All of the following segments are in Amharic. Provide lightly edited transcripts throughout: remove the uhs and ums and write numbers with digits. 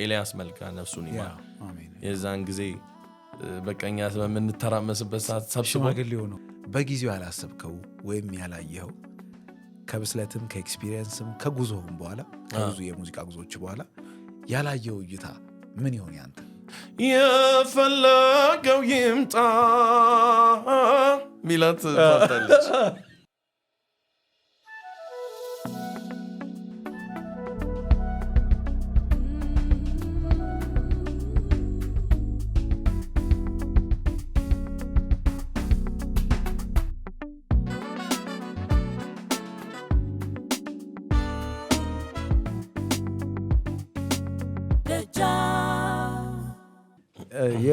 ኤልያስ መልካ ነፍሱን ይማር አሜን የዛን ጊዜ በቀኛ በምንተራመስበት ሰዓት ሰብስቦ ሽማግሌው ነው በጊዜው ያላሰብከው ወይም ያላየኸው ከብስለትም ከኤክስፒሪየንስም ከጉዞህም በኋላ ከብዙ የሙዚቃ ጉዞዎች በኋላ ያላየው እይታ ምን ይሆን ያንተ? የፈለገው ይምጣ ሚላት ፈታለች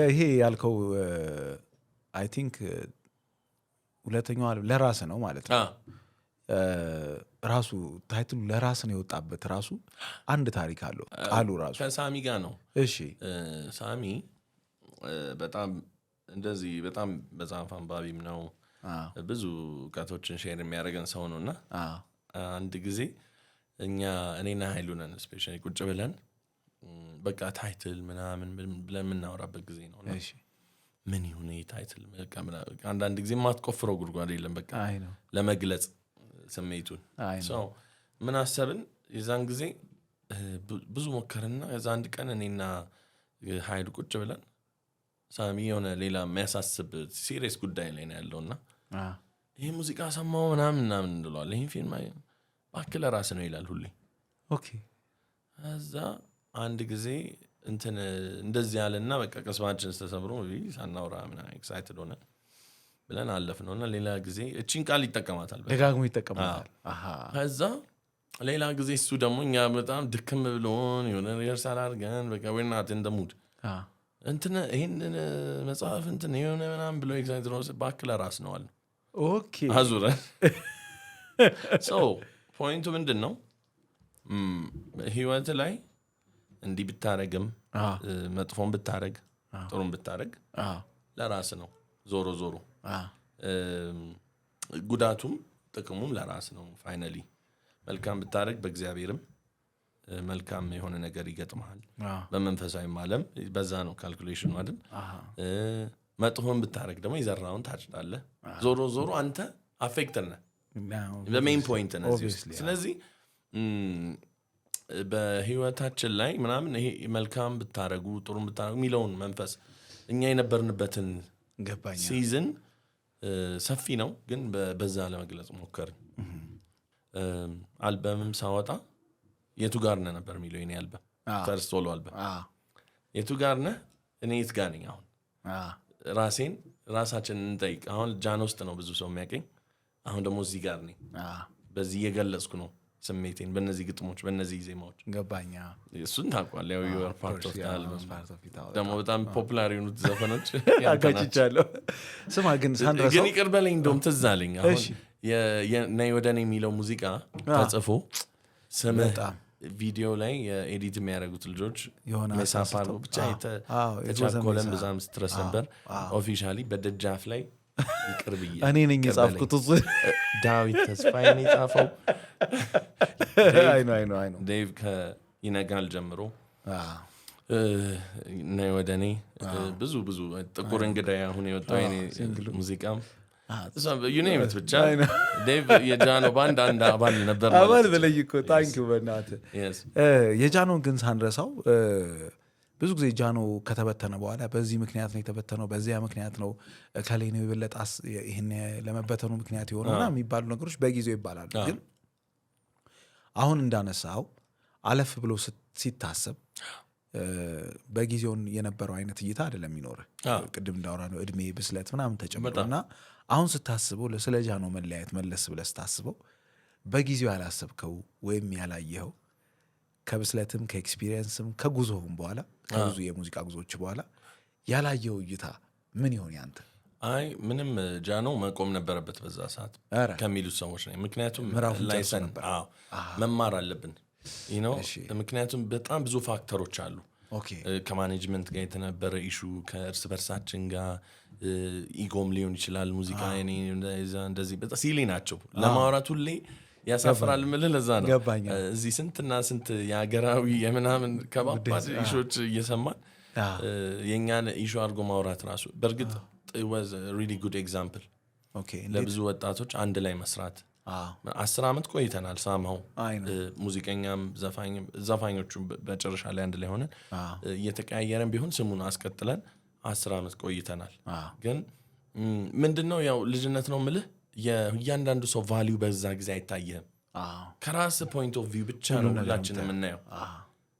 ይሄ ያልከው አይ ቲንክ ሁለተኛው ለራስ ነው ማለት ነው። ራሱ ታይትሉ ለራስ ነው የወጣበት ራሱ አንድ ታሪክ አለው ቃሉ ራሱ ከሳሚ ጋር ነው። እሺ ሳሚ በጣም እንደዚህ በጣም መጽሐፍ አንባቢም ነው ብዙ እውቀቶችን ሼር የሚያደርገን ሰው ነውና አንድ ጊዜ እኔና ኃይሉ ነን ስፔሻሊ ቁጭ ብለን በቃ ታይትል ምናምን ብለን የምናወራበት ጊዜ ነው። እሺ ምን ይሁን ታይትል በቃ አንዳንድ ጊዜ ማትቆፍረው ጉድጓድ የለም በቃ ለመግለጽ ስሜቱን ሰው ምን አሰብን የዛን ጊዜ ብዙ ሞከርና የዛ አንድ ቀን እኔና ኃይሉ ቁጭ ብለን ሳሚ የሆነ ሌላ የሚያሳስብ ሲሪየስ ጉዳይ ላይ ነው ያለውና ይሄ ሙዚቃ ሰማው ምናምን እንለዋለን ይሄን ፊልም ባክለ ራስ ነው ይላል ሁሌ። ኦኬ እዛ አንድ ጊዜ እንደዚህ ያለና በቃ ቀስማችን ተሰብሮ ሳናውራ ምናምን ኤክሳይትድ ሆነ ብለን አለፍነውና ሌላ ጊዜ እቺን ቃል ይጠቀማታል ደጋግሞ ይጠቀማታል። ከዛ ሌላ ጊዜ እሱ ደግሞ እኛ በጣም ድክም ብሎን የሆነ ሪኸርሳል አድርገን በቃ we're not in the mood ይሄንን መጽሐፍ የሆነ ምናምን ብሎ ኤክሳይትድ ሆነ ባክለ ራስ ነው አለ። ኦኬ አዙረን ፖይንቱ ምንድን ነው ህይወት ላይ እንዲህ ብታረግም መጥፎን ብታረግ ጥሩን ብታረግ ለራስ ነው ዞሮ ዞሮ ጉዳቱም ጥቅሙም ለራስ ነው። ፋይናሊ መልካም ብታረግ በእግዚአብሔርም መልካም የሆነ ነገር ይገጥማል በመንፈሳዊም ዓለም በዛ ነው ካልኩሌሽኑ አይደል። መጥፎን ብታረግ ደግሞ የዘራውን ታጭዳለህ። ዞሮ ዞሮ አንተ አፌክትድ ነህ በሜን ፖይንት ነህ። ስለዚህ በህይወታችን ላይ ምናምን ይሄ መልካም ብታረጉ ጥሩም ብታረጉ የሚለውን መንፈስ እኛ የነበርንበትን ሲዝን ሰፊ ነው ግን በዛ ለመግለጽ ሞከርን። አልበምም ሳወጣ የቱ ጋር ነህ ነበር የሚለው የኔ አልበም ፈርስት ሶሎ አልበም የቱ ጋር ነህ እኔ የት ጋር ነኝ አሁን ራሳችንን እንጠይቅ። አሁን ጃን ውስጥ ነው ብዙ ሰው የሚያቀኝ አሁን ደግሞ እዚህ ጋር ነኝ በዚህ እየገለጽኩ ነው ስሜቴን በእነዚህ ግጥሞች በእነዚህ ዜማዎች ገባኛ። እሱን ታውቋል ያው your part of the album ደግሞ በጣም ፖፑላር የሆኑት ዘፈኖች አጋጭቻለሁ። ስማ ግን ሳንድራ ግን ይቅር በለኝ እንደውም ትዝ አለኝ አሁን ነይ ወደ እኔ የሚለው ሙዚቃ ተጽፎ ስምህ ቪዲዮ ላይ ኤዲት የሚያደርጉት ልጆች መሳፋር ብቻ የተቻኮለን በዛም ስትረስ ነበር። ኦፊሻሊ በደጃፍ ላይ ይቅር ብዬ እኔ ነኝ የጻፍኩት እሱ ዳዊት ተስፋዬን የጻፈው አይ ነው ዴቭ ከይነጋል ጀምሮ ነይ ወደ እኔ ብዙ ጥቁር እንግዳ አሁን የወጣው የኔ ሙዚቃም ዩኔምት ብቻ ዴቭ የጃኖ ባንድ አንድ አባል ነበር ማለት አባል በለይ እኮ ታንኪዩ በእናትህ የጃኖን ግን ሳንረሳው ብዙ ጊዜ ጃኖ ከተበተነ በኋላ በዚህ ምክንያት ነው የተበተነው በዚያ ምክንያት ነው ከሌ ነው የበለጣስ ይሄን ለመበተኑ ምክንያት የሆነውና የሚባሉ ነገሮች በጊዜው ይባላሉ። ግን አሁን እንዳነሳው አለፍ ብሎ ሲታሰብ በጊዜው የነበረው አይነት እይታ አይደለም የሚኖር ቅድም እንዳወራ ነው እድሜ ብስለት ምናምን ተጨምሮና አሁን ስታስበው ስለ ጃኖ መለያየት መለስ ብለህ ስታስበው በጊዜው ያላሰብከው ወይም ያላየኸው ከብስለትም ከኤክስፒሪየንስም ከጉዞህም በኋላ ከብዙ የሙዚቃ ጉዞዎች በኋላ ያላየው እይታ ምን ይሆን ያንተ? አይ ምንም ጃኖ መቆም ነበረበት በዛ ሰዓት ከሚሉት ሰዎች ነኝ። ምክንያቱም ላይሰን መማር አለብን ምክንያቱም በጣም ብዙ ፋክተሮች አሉ። ከማኔጅመንት ጋር የተነበረ ኢሹ ከእርስ በርሳችን ጋር ኢጎም ሊሆን ይችላል። ሙዚቃ እንደዚህ በጣም ሲሊ ናቸው ለማውራት ሁሌ ያሳፍራል ምልህ ለዛ ነው እዚህ ስንትና ስንት የሀገራዊ የምናምን ከባባድ ኢሾች እየሰማን የኛን ኢሹ አድርጎ ማውራት ራሱ በእርግጥ was a really good example ለብዙ ወጣቶች አንድ ላይ መስራት 10 ዓመት ቆይተናል ሳምሃው ሙዚቀኛም ዘፋኞቹ በመጨረሻ ላይ አንድ ላይ ሆነን እየተቀያየረን ቢሆን ስሙን አስቀጥለን 10 ዓመት ቆይተናል ግን ምንድነው ያው ልጅነት ነው ምልህ የእያንዳንዱ ሰው ቫልዩ በዛ ጊዜ አይታየም ከራስ ፖይንት ኦፍ ቪው ብቻ ነው ሁላችንም የምናየው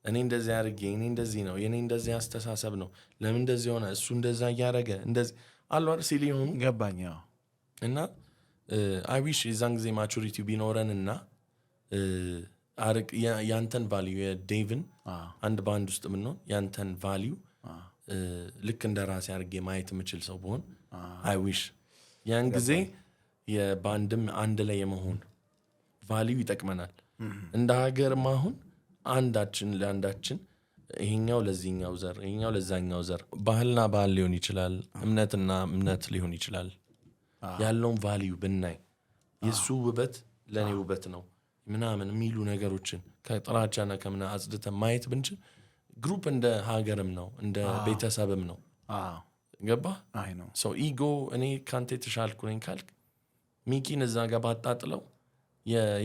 እኔ እንደዚህ አድርጌ እኔ እንደዚህ ነው የኔ እንደዚህ አስተሳሰብ ነው ለምን እንደዚህ ሆነ እሱ እንደዛ ያደረገ እንደዚህ አልዋር ሲሊዮን ገባኝ እና I wish የዛን ጊዜ ማቹሪቲ ቢኖረንና አርቅ ያንተን ቫልዩ የዴቭን አንድ ባንድ ውስጥ ምን ነው ያንተን ቫልዩ ልክ እንደ ራሴ አድርጌ ማየት የምችል ሰው ብሆን I wish ያን ጊዜ የባንድም አንድ ላይ የመሆን ቫልዩ ይጠቅመናል እንደ ሀገር ማሁን አንዳችን ለአንዳችን ይሄኛው ለዚህኛው ዘር ይሄኛው ለዛኛው ዘር ባህልና ባህል ሊሆን ይችላል እምነትና እምነት ሊሆን ይችላል ያለውን ቫልዩ ብናይ የሱ ውበት ለኔ ውበት ነው ምናምን የሚሉ ነገሮችን ከጥራቻና ከምና አጽድተ ማየት ብንችል ግሩፕ እንደ ሀገርም ነው እንደ ቤተሰብም ነው ገባ አይ ነው ሶ ኢጎ እኔ ካንተ ተሻልኩ ነኝ ካልክ ሚኪን እዛ ጋር ባጣጥለው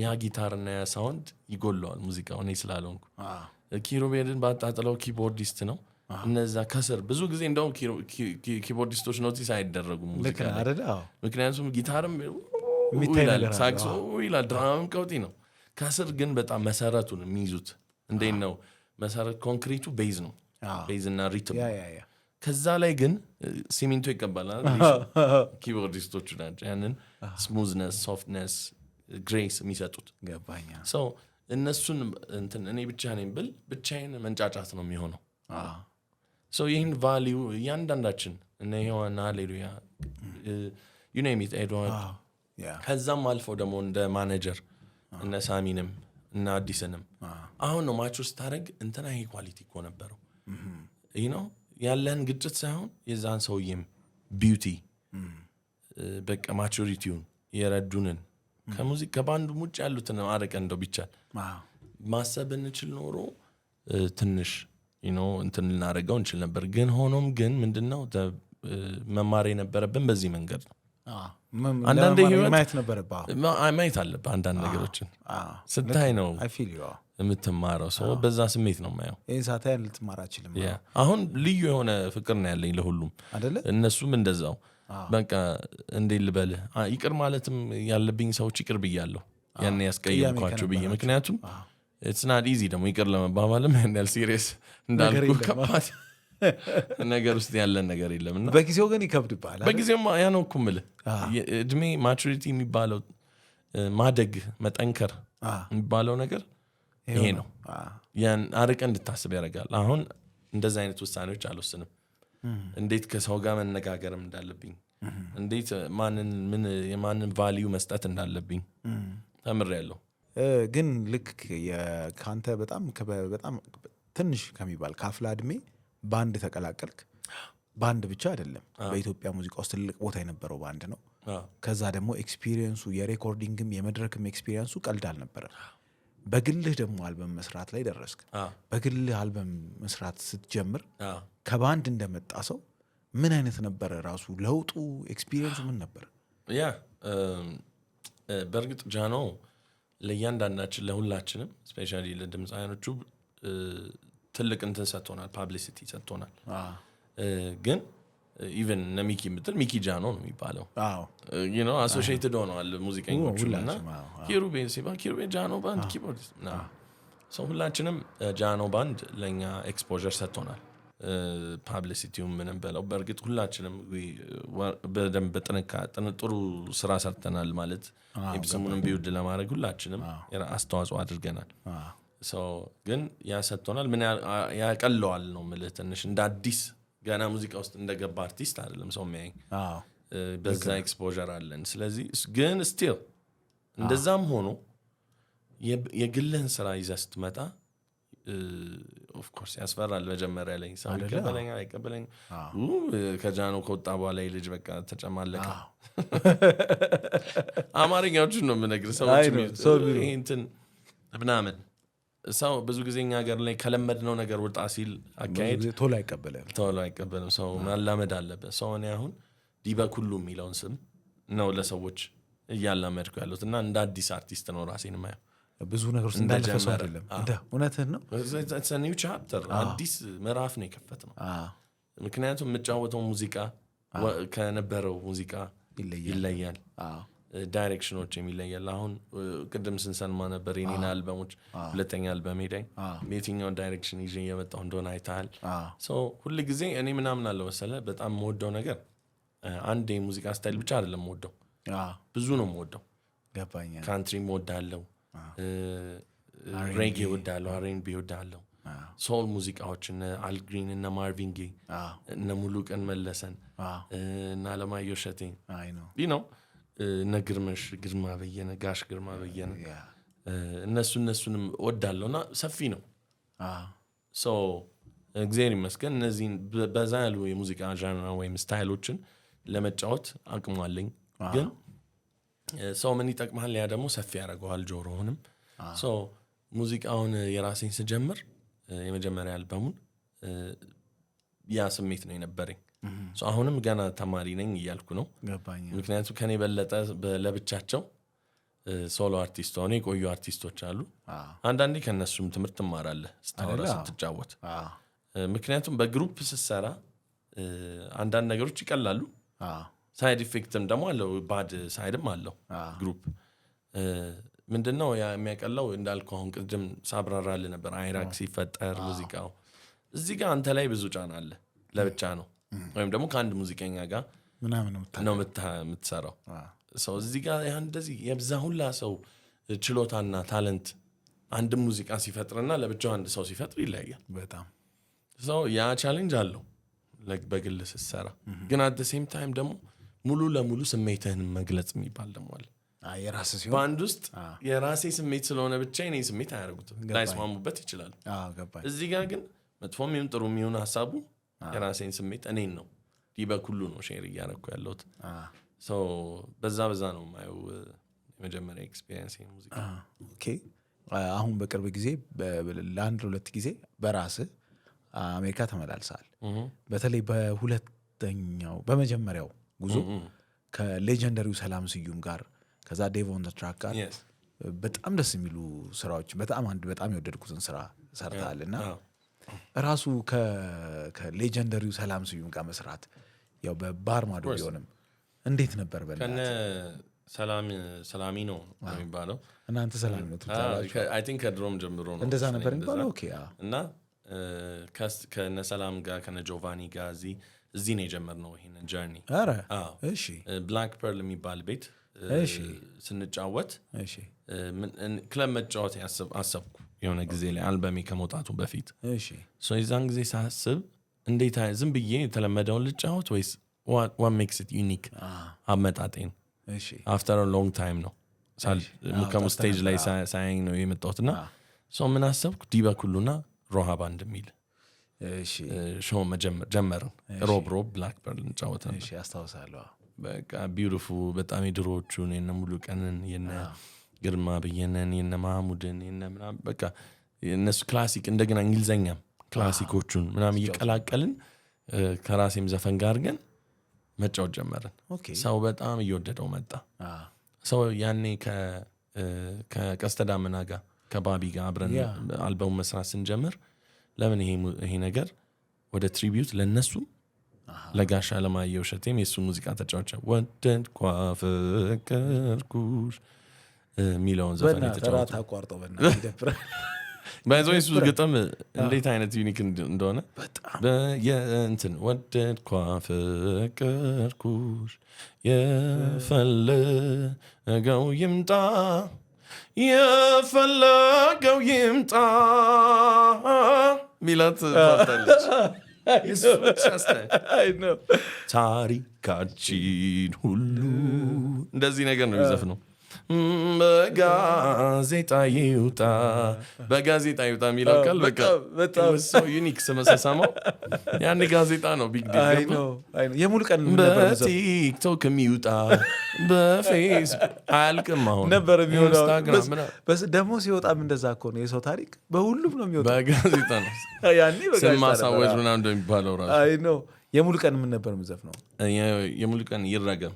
ያ ጊታርና ያ ሳውንድ ይጎለዋል ሙዚቃው እኔ ስላልሆንኩ ኪሩቤልን ባጣጥለው ኪቦርዲስት ነው እነዛ ከስር ብዙ ጊዜ እንደው ኪቦርዲስቶች ኖቲስ አይደረጉም ሙዚቃ አይደል ምክንያቱም ጊታርም ይላል ሳክሶ ይላል ድራምም ቀውጢ ነው ከስር ግን በጣም መሰረቱን የሚይዙት እንዴት ነው መሰረት ኮንክሪቱ ቤዝ ነው ቤዝ እና ሪትም ከዛ ላይ ግን ሲሚንቶ ይቀበላል ኪቦርዲስቶቹ ናቸው ያንን ስሙዝነስ ሶፍትነስ ግሬስ የሚሰጡት ገባኛ ሶ እነሱን እንትን እኔ ብቻ ነኝ ብል ብቻዬን መንጫጫት ነው የሚሆነው ሶ ይህን ቫልዩ እያንዳንዳችን እነ ዮሐና ሃሌሉያ you name it ኤድዋርድ ከዛም አልፈው ደግሞ እንደ ማኔጀር እነ ሳሚንም እና አዲስንም አሁን ነው ማች ውስጥ ታደርግ እንትና ይሄ ኳሊቲ እኮ ነበረው ይህ ነው ያለን ግጭት ሳይሆን የዛን ሰውዬም ቢዩቲ በቃ ማቹሪቲውን የረዱንን ከሙዚቃ ከባንዱ ውጭ ያሉትን አረቀ እንደው ቢቻል ማሰብ እንችል ኖሮ ትንሽ እንትን ልናደርገው እንችል ነበር ግን ሆኖም ግን ምንድነው መማር የነበረብን በዚህ መንገድ ነው አንዳንድ ማየት ነበረብህ ማየት አለብህ አንዳንድ ነገሮችን ስታይ ነው የምትማረው ሰው በዛ ስሜት ነው የማየው ይህን ሳታይ ልትማር አችልም አሁን ልዩ የሆነ ፍቅር ነው ያለኝ ለሁሉም እነሱም እንደዛው በቃ እንዴ ልበልህ ይቅር ማለትም ያለብኝ ሰዎች ይቅር ብያለሁ ያኔ ያስቀየምኳቸው ብዬ ምክንያቱም it's not easy ደግሞ ይቅር ለመባባልም ያንያል ሲሪየስ እንዳልኩ ከባድ ነገር ውስጥ ያለን ነገር የለምና በጊዜው ግን ይከብድባል በጊዜው ያ ነው እኮ የምልህ እድሜ ማቹሪቲ የሚባለው ማደግ መጠንከር የሚባለው ነገር ይሄ ነው ያን አርቀህ እንድታስብ ያደርጋል አሁን እንደዚህ አይነት ውሳኔዎች አልወስንም እንዴት ከሰው ጋር መነጋገርም እንዳለብኝ እንዴት የማንን ቫልዩ መስጠት እንዳለብኝ ተምሬያለሁ ግን ልክ ካንተ በጣም ትንሽ ከሚባል ካፍላ እድሜ ባንድ ተቀላቀልክ ባንድ ብቻ አይደለም በኢትዮጵያ ሙዚቃ ውስጥ ትልቅ ቦታ የነበረው ባንድ ነው ከዛ ደግሞ ኤክስፒሪየንሱ የሬኮርዲንግም የመድረክም ኤክስፒሪየንሱ ቀልድ አልነበረም በግልህ ደግሞ አልበም መስራት ላይ ደረስክ በግልህ አልበም መስራት ስትጀምር ከባንድ እንደመጣ ሰው ምን አይነት ነበረ ራሱ ለውጡ ኤክስፒሪየንሱ ምን ነበር ያ በእርግጥ ጃኖ ለእያንዳንዳችን ለሁላችንም ስፔሻሊ ለድምፃውያኖቹ ትልቅ እንትን ሰጥቶናል ፓብሊሲቲ ሰጥቶናል ግን ኢቨን ነሚኪ ምትል ሚኪ ጃኖ ነው የሚባለው አሶሺየትድ ሆነዋል ሙዚቀኞቹ እና ኪሩቤል ሲባል ኪሩቤል ጃኖ ባንድ ኪቦርዲስት ሰው ሁላችንም ጃኖ ባንድ ለእኛ ኤክስፖዠር ሰጥቶናል ፓብሊሲቲውን ምንም በለው በእርግጥ ሁላችንም በደንብ ጥሩ ስራ ሰርተናል ማለት ኤፕስሙንም ቢውድ ለማድረግ ሁላችንም አስተዋጽኦ አድርገናል ግን ያሰጥቶናል ምን ያቀለዋል ነው ምልህ ትንሽ እንደ አዲስ ገና ሙዚቃ ውስጥ እንደገባ አርቲስት አይደለም ሰው የሚያየኝ በዛ ኤክስፖዠር አለን ስለዚህ ግን ስቲል እንደዛም ሆኖ የግልህን ስራ ይዘህ ስትመጣ ኦፍ ኮርስ ያስፈራል። መጀመሪያ ላይ ሰው ይቀበለኛል አይቀበለኝ ከጃኖ ከወጣ በኋላ ልጅ በቃ ተጨማለቀ። አማርኛዎቹን ነው የምነግርህ ሰዎች እንትን ምናምን ሰው ብዙ ጊዜ እኛ ሀገር ላይ ከለመድነው ነገር ወጣ ሲል አካሄድ ቶሎ አይቀበልም። ሰው ማላመድ አለበት። ሰው እኔ አሁን ዲበኩሉ የሚለውን ስም ነው ለሰዎች እያላመድኩ ያለሁት እና እንደ አዲስ አርቲስት ነው ራሴን ማየው። ብዙ ነገሮች እንዳለፈ ሰው አይደለም። እውነትህን ነው። ኒው ቻፕተር አዲስ ምዕራፍ ነው የከፈትነው። ምክንያቱም የምጫወተው ሙዚቃ ከነበረው ሙዚቃ ይለያል። ዳይሬክሽኖች የሚለያል። አሁን ቅድም ስንሰማ ነበር የኔን አልበሞች ሁለተኛ አልበሜ ላይ የትኛውን ዳይሬክሽን ይዤ እየመጣሁ እንደሆነ አይተሃል። ሁል ጊዜ እኔ ምናምን አለው መሰለህ በጣም የምወደው ነገር አንድ የሙዚቃ ስታይል ብቻ አይደለም የምወደው፣ ብዙ ነው የምወደው። ካንትሪም እወዳለሁ፣ ሬጌ እወዳለሁ፣ አር&ቢ እወዳለሁ፣ ሶል ሙዚቃዎች እነ አልግሪን እነ ማርቪን ጌይ እነ ሙሉቀን መለሰን እነ አለማየሁ እሸቴን ነው እነ ግርማ በየነ ጋሽ ግርማ በየነ እነሱንም እወዳለሁ እና ሰፊ ነው። እግዚአብሔር ይመስገን እነዚህን በዛ ያሉ የሙዚቃ ዣንራ ወይም ስታይሎችን ለመጫወት አቅሙ አለኝ። ግን ሰው ምን ይጠቅማል? ያ ደግሞ ሰፊ ያደርገዋል ጆሮውንም። ሙዚቃውን የራሴን ስጀምር የመጀመሪያ አልበሙን ያ ስሜት ነው የነበረኝ። አሁንም ገና ተማሪ ነኝ እያልኩ ነው። ምክንያቱም ከኔ በለጠ ለብቻቸው ሶሎ አርቲስት ሆነ የቆዩ አርቲስቶች አሉ። አንዳንዴ ከነሱም ትምህርት ትማራለህ ስታወራ ስትጫወት። ምክንያቱም በግሩፕ ስትሰራ አንዳንድ ነገሮች ይቀላሉ። ሳይድ ኢፌክትም ደግሞ አለው፣ ባድ ሳይድም አለው። ግሩፕ ምንድነው የሚያቀለው? እንዳልኩ አሁን ቅድም ሳብራራልህ ነበር። አይራክ ሲፈጠር ሙዚቃው እዚህ ጋር አንተ ላይ ብዙ ጫና አለ። ለብቻ ነው ወይም ደግሞ ከአንድ ሙዚቀኛ ጋር ነው የምትሰራው። ሰው እዚህ ጋር እንደዚህ የብዛ ሁላ ሰው ችሎታና ታለንት አንድ ሙዚቃ ሲፈጥርና ለብቻው አንድ ሰው ሲፈጥር ይለያያል በጣም። ሰው ያ ቻሌንጅ አለው በግል ስትሰራ። ግን አት ዘ ሴም ታይም ደግሞ ሙሉ ለሙሉ ስሜትህን መግለጽ የሚባል ደግሞ አለ። በአንድ ውስጥ የራሴ ስሜት ስለሆነ ብቻ የኔ ስሜት አያደርጉትም፣ ላይስማሙበት ይችላሉ። እዚህ ጋር ግን መጥፎም ይሁን ጥሩ የሚሆን ሀሳቡ የራሴን ስሜት እኔን ነው ዲበኩሉ ነው ሼር እያደረኩ ያለሁት። በዛ ነው የማየው የመጀመሪያ ኤክስፔሪንስ ሙዚቃ። አሁን በቅርብ ጊዜ ለአንድ 2 ጊዜ በራስህ አሜሪካ ተመላልሰሃል። በተለይ በመጀመሪያው ጉዞ ከሌጀንደሪው ሰላም ስዩም ጋር ከዛ ዴቭ ኦን ዘ ትራክ ጋር በጣም ደስ የሚሉ ስራዎች በጣም የወደድኩትን ስራ ሰርተሃልና ራሱ ከሌጀንደሪው ሰላም ስዩም ጋር መስራት ያው በባህር ማዶ ቢሆንም እንዴት ነበር? ከነ ሰላሚ ነው የሚባለው። እናንተ ሰላሚ ነው ትባላችሁ? አይ ቲንክ ከድሮም ጀምሮ ነው እንደዛ ነበር የሚባለው። እና ከነ ሰላም ጋር ከነ ጆቫኒ ጋር እዚህ ነው የጀመርነው ይሄንን ጀርኒ። እሺ ብላክ ፐርል የሚባል ቤት ስንጫወት ክለብ መጫወት አሰብኩ የሆነ ጊዜ ላይ አልበሜ ከመውጣቱ በፊት። የዛን ጊዜ ሳስብ እንዴት ዝም ብዬ የተለመደውን ልጫወት ወይስ what makes it unique አመጣጤን after a long time ነው ስቴጅ ላይ ሳያኝ ነው የመጣሁትና ምን አሰብኩ ዲበኩሉና ሮሃ ባንድ የሚል ሾው ጀመርን። ሮብ ብላክ ፐርል እንጫወት ነበር። ያስታውሳለሁ። በቃ ቢዩቲፉል በጣም የድሮዎቹን የነ ሙሉቀንን የነ ግርማ በየነን የነ ማህሙድን የነ ምናምን በቃ የነሱ ክላሲክ እንደገና እንግሊዘኛም ክላሲኮቹን ምናምን እየቀላቀልን ከራሴም ዘፈን ጋር ግን መጫወት ጀመርን። ሰው በጣም እየወደደው መጣ። ሰው ያኔ ከቀስተ ዳመና ጋር ከባቢ ጋር አብረን አልበሙ መስራት ስንጀምር ለምን ይሄ ነገር ወደ ትሪቢዩት ለነሱ ለጋሽ አለማየሁ እሸቴም የሱ ሙዚቃ ተጫወተ። ወደድኳ ፍቅርኩሽ ሚለውን ዘፈን ተጫወተ። አቋርጠው በእናትህ ይደብራል። ባይዞይ እሱ ግጥም እንዴት አይነት ዩኒክ እንደሆነ በየእንትን ወደድኳ ፍቅርኩሽ የፈለገው ይምጣ የፈለገው ይምጣ ሚላት ፈታለች። ታሪካችን ሁሉ እንደዚህ ነገር ነው የሚዘፍነው። በጋዜጣ ይውጣ የሚለው ቃል በቃ ሰው ዩኒክ ስመሰሰማው ያኔ ጋዜጣ ነው ቢግ ዲል የሙሉቀን በቲክቶክ የሚውጣ በፌስ አያልቅም አሁን ነበር የሚሆነው ደግሞ ሲወጣም እንደዛ እኮ ነው የሰው ታሪክ በሁሉም ነው የሚወጣው በጋዜጣ ነው ያኔ ስም ማሳወጅ ምናምን እንደሚባለው ራሱ አይ ነው የሙሉቀን ምን ነበር የምዘፍነው የሙሉቀን ይረገም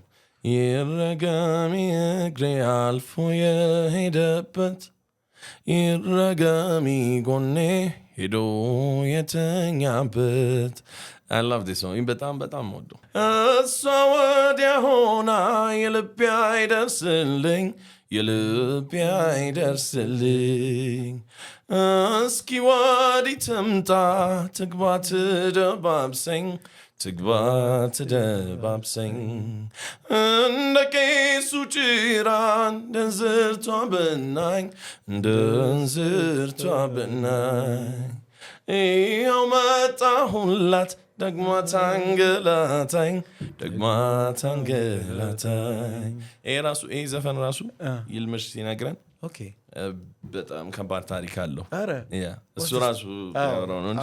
እግሬ አልፎ የሄደበት ይረገሚ ጎኔ ሄዶ የተኛበት I love this song በጣም ወደው እሷ ወዲያ ሆና የልቤ አይደርስልኝ እስኪ ወዲህ ትምጣ ትግባ ትደባብሰኝ እንደ ቄሱ ጭራ እንደንዝርቷ ብናኝ ይኸው መጣሁላት ደግማ ታንገላታኝ ይሄ ዘፈን ራሱ ይልምሽ ሲነግረን በጣም ከባድ ታሪክ አለው እሱ ራሱ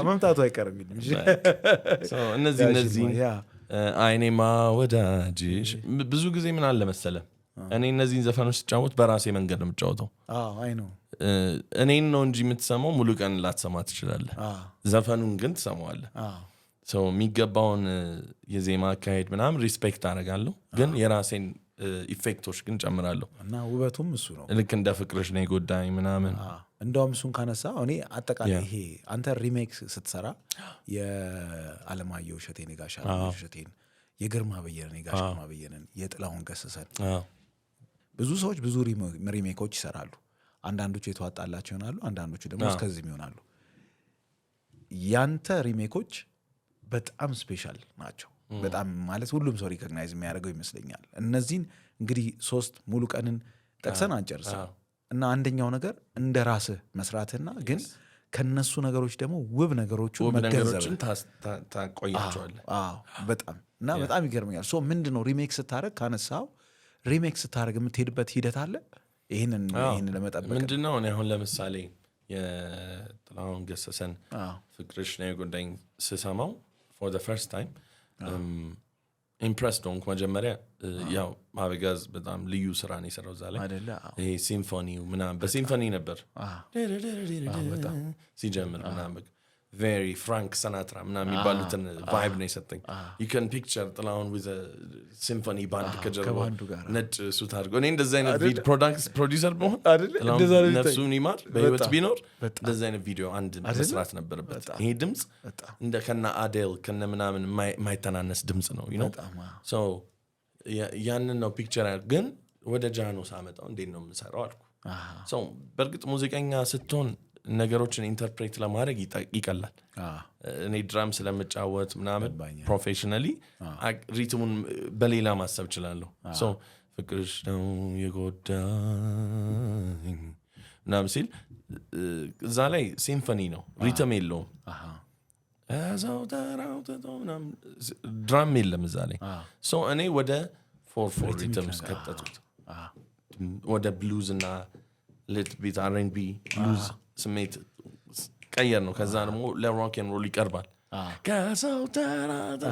መምጣቱ አይቀርም እነዚህ አይኔማ ወዳጅሽ ብዙ ጊዜ ምን አለ መሰለ እኔ እነዚህን ዘፈኖች ስጫወት በራሴ መንገድ ነው የምጫወተው እኔን ነው እንጂ የምትሰማው ሙሉ ቀን ላትሰማ ትችላለህ ዘፈኑን ግን ትሰማዋለህ ሰው የሚገባውን የዜማ አካሄድ ምናምን ሪስፔክት አደርጋለሁ ግን የራሴን ኢፌክቶች ግን ጨምራለሁ እና ውበቱም እሱ ነው ልክ እንደ ፍቅርሽ ነው የጎዳኝ ምናምን እንደውም እሱን ካነሳ እኔ አጠቃላይ ይሄ አንተ ሪሜክስ ስትሰራ የዓለማየሁ እሸቴን የጋሽ ዓለማየሁ እሸቴን የግርማ በየነን የጋሽ ግርማ በየነን የጥላሁን ገሰሰን ብዙ ሰዎች ብዙ ሪሜኮች ይሰራሉ አንዳንዶቹ የተዋጣላቸው ይሆናሉ አንዳንዶቹ ደግሞ እስከዚህም ይሆናሉ ያንተ ሪሜኮች በጣም ስፔሻል ናቸው በጣም ማለት ሁሉም ሰው ሪኮግናይዝ የሚያደርገው ይመስለኛል እነዚህን እንግዲህ 3 ሙሉ ቀንን ጠቅሰን አንጨርሰን እና አንደኛው ነገር እንደ ራስህ መስራትና ግን ከነሱ ነገሮች ደግሞ ውብ ነገሮችን መገንዘብ ታቆያቸዋለህ በጣም እና በጣም ይገርመኛል ምንድነው ሪሜክስ ስታደርግ ካነሳው ሪሜክስ ስታደርግ የምትሄድበት ሂደት አለ ይህንን ለመጠበቅ ምንድነው እኔ አሁን ለምሳሌ የጥላሁን ገሰሰን ፍቅርሽ ነው የጎዳኝ ስሰማው for the first time ኢምፕረስድ ሆንኩ መጀመሪያ ያው አበጋዝ በጣም ልዩ ስራ ነው የሰራው እዛ ላይ ይሄ ሲምፎኒው ምናምን በሲምፎኒ ነበር ሲጀምር ምናምን very frank Sinatra ምናምን የሚባሉትን ቫይብ ነው የሰጠኝ you can picture ጥላሁን with a symphony band ከጀርባው ነጭ ሱት አድርጎ እኔ እንደዛ አይነት ቪዲዮ ፕሮዲውሰር በሆን ነፍሱን ይማር በህይወት ቢኖር እንደዛ አይነት ቪዲዮ አንድ መስራት ነበረበት ይሄ ድምጽ እንደ ከና አዴል ከነ ምናምን ማይተናነስ ድምጽ ነው you know so ያንን ነው ፒክቸር ግን ወደ ጃኖ ሳመጣው እንዴት ነው የምሰራው አልኩ so በርግጥ ሙዚቀኛ ስትሆን ነገሮችን ኢንተርፕሬት ለማድረግ ይቀላል እኔ ድራም ስለምጫወት ምናምን ፕሮፌሽናሊ ሪትሙን በሌላ ማሰብ እችላለሁ ሶ ፍቅርሽ ነው የጎዳኝ ምናምን ሲል እዛ ላይ ሲምፎኒ ነው ሪትም የለውም ድራም የለም እዛ ላይ ሶ እኔ ወደ 4/4 ሪትምስ ከተቱት ወደ ብሉዝ እና ሊትል ቢት R&B ብሉዝ ስሜት ቀየር ነው ከዛ ደግሞ ለሮክ ኤንድ ሮል ይቀርባል ከሰው ተራታ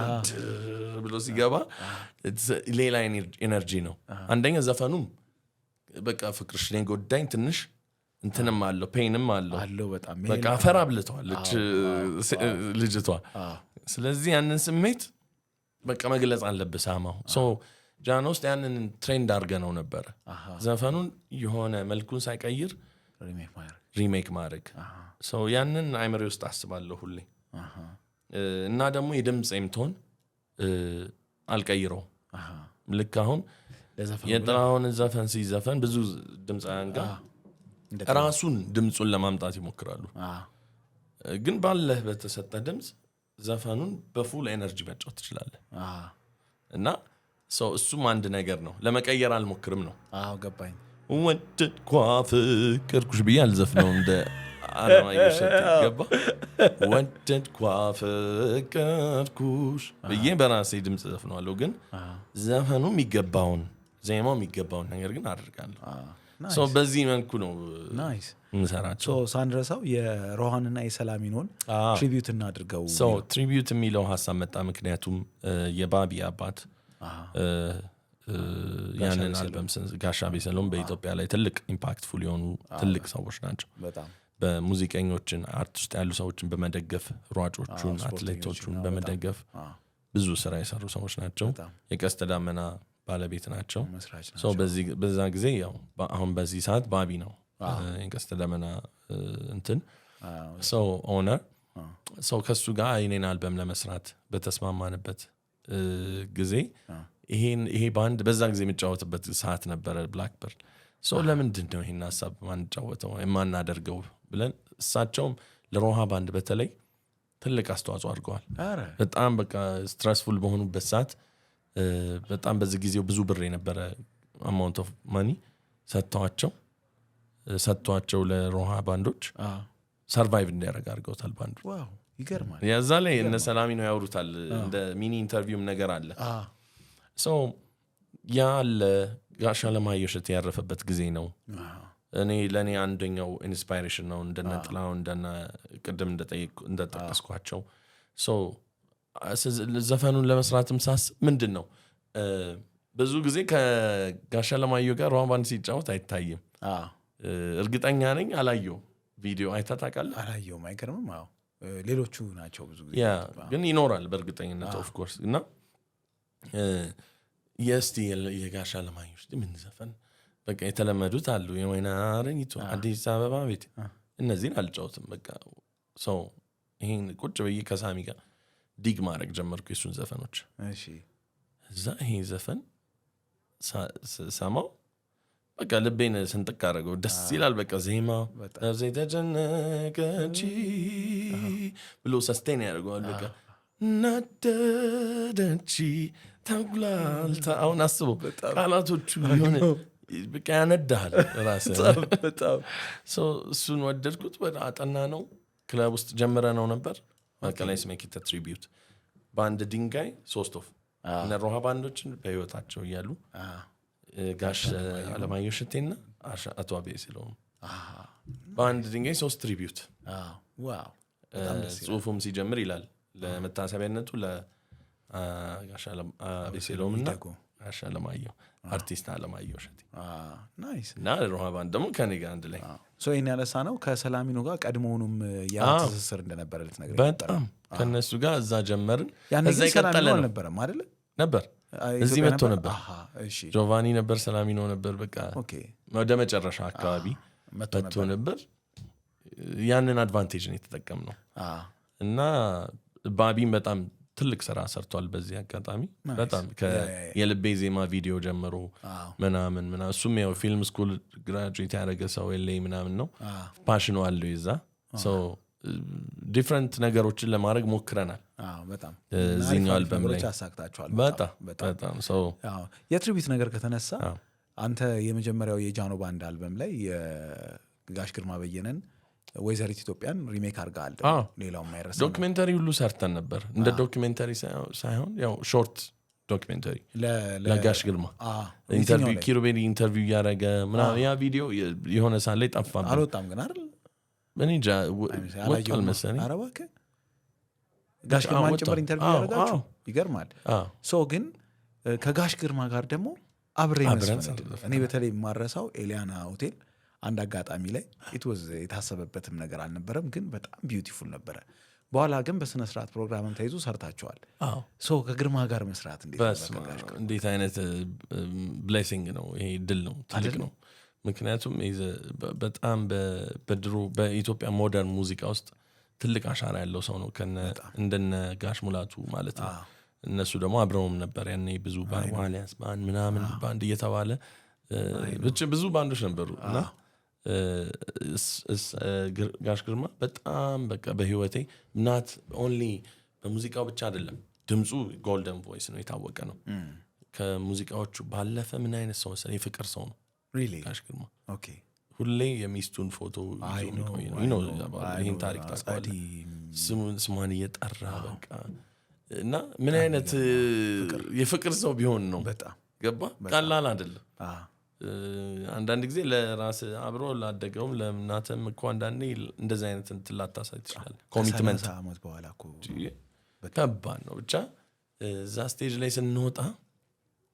ብሎ ሲገባ ሌላ ኤነርጂ ነው አንደኛ ዘፈኑም በቃ ፍቅርሽ ላይ ጎዳኝ ትንሽ እንትንም አለው ፔንም አለው በቃ ፈራ ብልቷለች ልጅቷ ስለዚህ ያንን ስሜት በቃ መግለጽ አለብህ ሳማው ሶ ጃኖ ውስጥ ያንን ትሬንድ አድርገነው ነበር ዘፈኑን የሆነ መልኩን ሳይቀይር ሪሜክ ማድረግ ሰው ያንን አይምሬ ውስጥ አስባለሁ ሁሌ እና ደግሞ የድምጽም ቶን አልቀይረው ልክ አሁን የጥላሁን ዘፈን ሲዘፈን ብዙ ድምጻውያን ጋር ራሱን ድምጹን ለማምጣት ይሞክራሉ ግን ባለህ በተሰጠ ድምጽ ዘፈኑን በፉል ኤነርጂ መጫወት ትችላለህ እና ሰው እሱም አንድ ነገር ነው ለመቀየር አልሞክርም ነው ገባኝ ወደድኳ ፍቅርኩሽ ብዬ አልዘፍነው እንደ ዓለማየሁ እሸቴ ገባ ወደድኳ ፍቅርኩሽ ብዬ በራሴ ድምጽ ዘፍነዋለሁ ግን ዘፈኑ የሚገባውን ዜማው የሚገባውን ነገር ግን አደርጋለሁ። ሶ በዚህ መልኩ ነው የምሰራቸው። ሳንረሳው የሮሃንና የሰላሚኖን ትሪቢዩት እናድርገው። ትሪቢዩት የሚለው ሀሳብ መጣ ምክንያቱም የባቢ አባት ያንን አልበም ጋሽ አቤሰሎም በኢትዮጵያ ላይ ትልቅ ኢምፓክትፉል የሆኑ ትልቅ ሰዎች ናቸው። በሙዚቀኞችን አርት ውስጥ ያሉ ሰዎችን በመደገፍ ሯጮቹን፣ አትሌቶቹን በመደገፍ ብዙ ስራ የሰሩ ሰዎች ናቸው። የቀስተ ዳመና ባለቤት ናቸው። በዛ ጊዜ ያው አሁን በዚህ ሰዓት ባቢ ነው የቀስተ ዳመና እንትን ሰው ኦነር ሰው ከሱ ጋር የኔን አልበም ለመስራት በተስማማንበት ጊዜ ይሄ ባንድ በዛ ጊዜ የሚጫወትበት ሰዓት ነበረ ብላክበርድ። ለምንድን ነው ይሄን ሀሳብ ማንጫወተው የማናደርገው ብለን እሳቸውም ለሮሃ ባንድ በተለይ ትልቅ አስተዋጽኦ አድርገዋል። በጣም በቃ ስትረስፉል በሆኑበት ሰዓት በጣም በዚህ ጊዜው ብዙ ብር የነበረ አማውንት ኦፍ ማኒ ሰጥቷቸው ለሮሃ ባንዶች ሰርቫይቭ እንዲያደርግ አድርገውታል ባንዱ። ይገርማል። ያዛ ላይ እነ ሰላሚ ነው ያወሩታል። እንደ ሚኒ ኢንተርቪውም ነገር አለ። ያለ ጋሽ አለማየሁ እሸቴ ያረፈበት ጊዜ ነው። ለእኔ አንደኛው ኢንስፓይሬሽን ነው። እንደነ ጥላሁን እንደነ ቅድም እንደጠቀስኳቸው ዘፈኑን ለመስራትም ሳስብ ምንድን ነው ብዙ ጊዜ ከጋሽ አለማየሁ ጋር ሮሃ ባንድ ሲጫወት አይታይም። እርግጠኛ ነኝ አላየሁም። ቪዲዮ አይተህ ታውቃለህ? አላየሁም። አይገርምም? ሌሎቹ ናቸው ብዙ ጊዜ ግን ይኖራል በእርግጠኝነት ኦፍ ኮርስ። እና የእስቲ የጋሽ አለማየሁ ምን ዘፈን በቃ የተለመዱት አሉ። የወይና አረኝቱ፣ አዲስ አበባ ቤት፣ እነዚህን አልጫወትም። በቃ ሰው ይሄን ቁጭ ብዬ ከሳሚ ጋር ዲግ ማድረግ ጀመርኩ የሱን ዘፈኖች። እዛ ይሄ ዘፈን ሰማው በቃ ልቤን ስንጥቅ አደረገው። ደስ ይላል። በቃ ዜማው ተጨነቀች ብሎ ሰስቴን ያደርገዋል። በቃ ናደደች ተጉላልታ። አሁን አስበው ቃላቶቹ የሆነ በቃ ያነዳሃል ራስህ። እሱን ወደድኩት። ወደ አጠና ነው ክለብ ውስጥ ጀምረ ነው ነበር መቀላይ ስሜኪተ ትሪቢዩት በአንድ ድንጋይ 3 ወፍ እነ ሮሃ ባንዶችን በህይወታቸው እያሉ ጋሽ አለማየሁ እሸቴና አቶ አቤሰሎም በአንድ ድንጋይ 3 ትሪቢዩት። ጽሁፉም ሲጀምር ይላል ለመታሰቢያነቱ ለጋሽ አቤሰሎምና ጋሽ አለማየሁ አርቲስት አለማየሁ እሸቴ እና ሮሃ ባንድ ደግሞ ከኔ ጋር አንድ ላይ ይህን ያነሳ ነው። ከሰላሚኖ ጋር ቀድሞውኑም ያ ትስስር እንደነበረ ልትነግረኝ በጣም ከእነሱ ጋር እዛ ጀመርን። እዛ ይቀጠለ ነው ነበረም አይደለ? ነበር እዚህ መጥቶ ነበር። ጆቫኒ ነበር፣ ሰላሚኖ ነበር። በቃ ወደ መጨረሻ አካባቢ መጥቶ ነበር። ያንን አድቫንቴጅ ነው የተጠቀምነው እና ባቢም በጣም ትልቅ ስራ ሰርቷል በዚህ አጋጣሚ። በጣም የልቤ ዜማ ቪዲዮ ጀምሮ ምናምን እሱም ያው ፊልም ስኩል ግራጁዌት ያደረገ ሰው የለኝ ምናምን ነው። ፓሽኑ አለው ይዛ ዲፍረንት ነገሮችን ለማድረግ ሞክረናል። እዚህኛው አልበም ላይ አሳክታችኋል። በጣም የትሪቢዩት ነገር ከተነሳ አንተ የመጀመሪያው የጃኖ ባንድ አልበም ላይ የጋሽ ግርማ በየነን ወይዘሪት ኢትዮጵያን ሪሜክ አድርገሃል። ሌላው የማይረሳ ዶክሜንተሪ ሁሉ ሰርተን ነበር። እንደ ዶክሜንተሪ ሳይሆን ያው ሾርት ዶክሜንተሪ ለጋሽ ግርማ ኢንተርቪው ኪሩቤል ኢንተርቪው እያደረገ ምናምን ያ ቪዲዮ የሆነ ሰዓት ላይ ጠፋብን። አልወጣም ግን አይደል? እኔ እንጃ ወጣል መሰለኝ። ኧረ እባክህ ጋሽ ግርማን ጭምር ኢንተርቪው ያደረጋችሁ ይገርማል። ግን ከጋሽ ግርማ ጋር ደግሞ አብሬ እኔ በተለይ የማረሳው ኤሊያና ሆቴል አንድ አጋጣሚ ላይ የታሰበበትም ነገር አልነበረም፣ ግን በጣም ቢዩቲፉል ነበረ። በኋላ ግን በስነ ስርዓት ፕሮግራምም ተይዞ ሰርታችኋል። ከግርማ ጋር መስራት እንዴት አይነት ብሌሲንግ ነው! ይሄ ድል ነው፣ ትልቅ ነው። ምክንያቱም በጣም በድሮ በኢትዮጵያ ሞደርን ሙዚቃ ውስጥ ትልቅ አሻራ ያለው ሰው ነው፣ እንደነ ጋሽ ሙላቱ ማለት ነው። እነሱ ደግሞ አብረውም ነበር ያኔ ብዙ ዋልያስ ባንድ ምናምን ባንድ እየተባለ ብዙ ባንዶች ነበሩ እና ጋሽ ግርማ በጣም በቃ በህይወቴ ናት ኦንሊ በሙዚቃው ብቻ አይደለም፣ ድምፁ ጎልደን ቮይስ ነው፣ የታወቀ ነው። ከሙዚቃዎቹ ባለፈ ምን አይነት ሰው መሰለኝ፣ የፍቅር ሰው ነው ጋሽ ግርማ። ሁሌ የሚስቱን ፎቶ ይህን ታሪክ ታውቃለህ፣ ስሟን እየጠራ በቃ እና ምን አይነት የፍቅር ሰው ቢሆን ነው ገባ ቀላል አይደለም። አንዳንድ ጊዜ ለራስ አብሮ ላደገውም ለእናትም እኮ አንዳንዴ እንደዚህ አይነት እንትን ላታሳይ ትችላለህ። ኮሚትመንት ዓመት በኋላ እኮ ከባድ ነው። ብቻ እዛ ስቴጅ ላይ ስንወጣ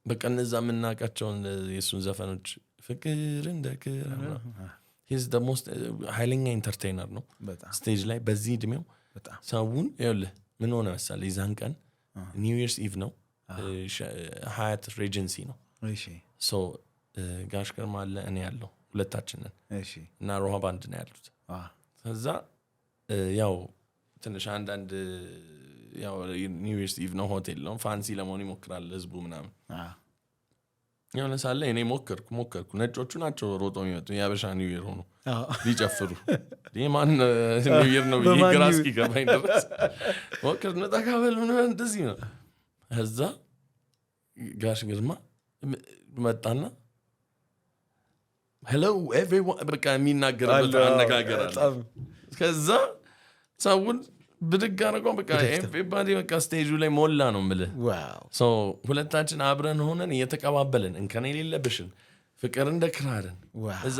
በቃ እነዛ የምናውቃቸውን የእሱን ዘፈኖች ፍቅር እንደ ክረምት ሂዝ ደ ሞስት ኃይለኛ ኢንተርቴይነር ነው ስቴጅ ላይ በዚህ እድሜው ሰውን ይኸውልህ ምን ሆነ መሰለህ የዛን ቀን ኒው ይርስ ኢቭ ነው ሀያት ሬጀንሲ ነው ሶ ጋሽ ግርማ አለ እኔ ያለው ሁለታችንን እና ሮሃ ባንድ ነው ያሉት ከዛ ያው ትንሽ አንዳንድ ያው ኒው ይርስ ኢቭ ነው ሆቴል ነው ፋንሲ ለመሆን ይሞክራል ህዝቡ ምናምን ያው ለሳለ እኔ ሞከርኩ ነጮቹ ናቸው ሮጦ የሚመጡ የአበሻ ኒው ይር ሆኖ ሊጨፍሩ ማን ኒው ይር ነው ይግራስ ይገባኝ ድረስ ሞከር ነጣካበል ምን እንደዚህ ነው ከዛ ጋሽ ግርማ መጣና ሄሎ ኤቭሪዋን በቃ የሚናገርበት አነጋገር አለ ከዛ ሰውን ብድግ አደረገው በቃ ኤቭሪባዲ በቃ ስቴጁ ላይ ሞላ ነው የምልህ ሶ ሁለታችን አብረን ሆነን እየተቀባበልን እንከን የሌለብሽን ፍቅር እንደ ክራርን እዛ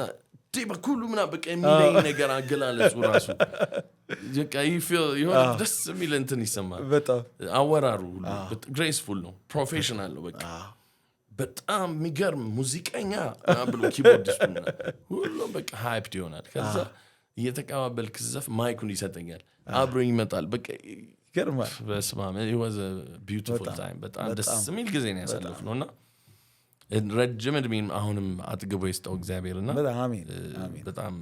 በኩሉ ምናምን በቃ የሚለኝ ነገር አገላለጹ ራሱ በቃ የሆነ ደስ የሚል እንትን ይሰማል አወራሩ ሁሉ ግሬስፉል ነው ፕሮፌሽናል ነው በቃ በጣም የሚገርም ሙዚቀኛ ብሎ ኪቦርዲስቱ ሁሉም በቃ ሃይፕድ ይሆናል ከዛ እየተቀባበልክ ዘፍ ማይኩን ይሰጠኛል አብሮኝ ይመጣል በቃ ይገርማል በስመ አብ it was a beautiful time በጣም ደስ የሚል ጊዜ ነው ያሳለፍነው እና ረጅም እድሜን አሁንም አጥግቦ ይስጠው እግዚአብሔርና በጣም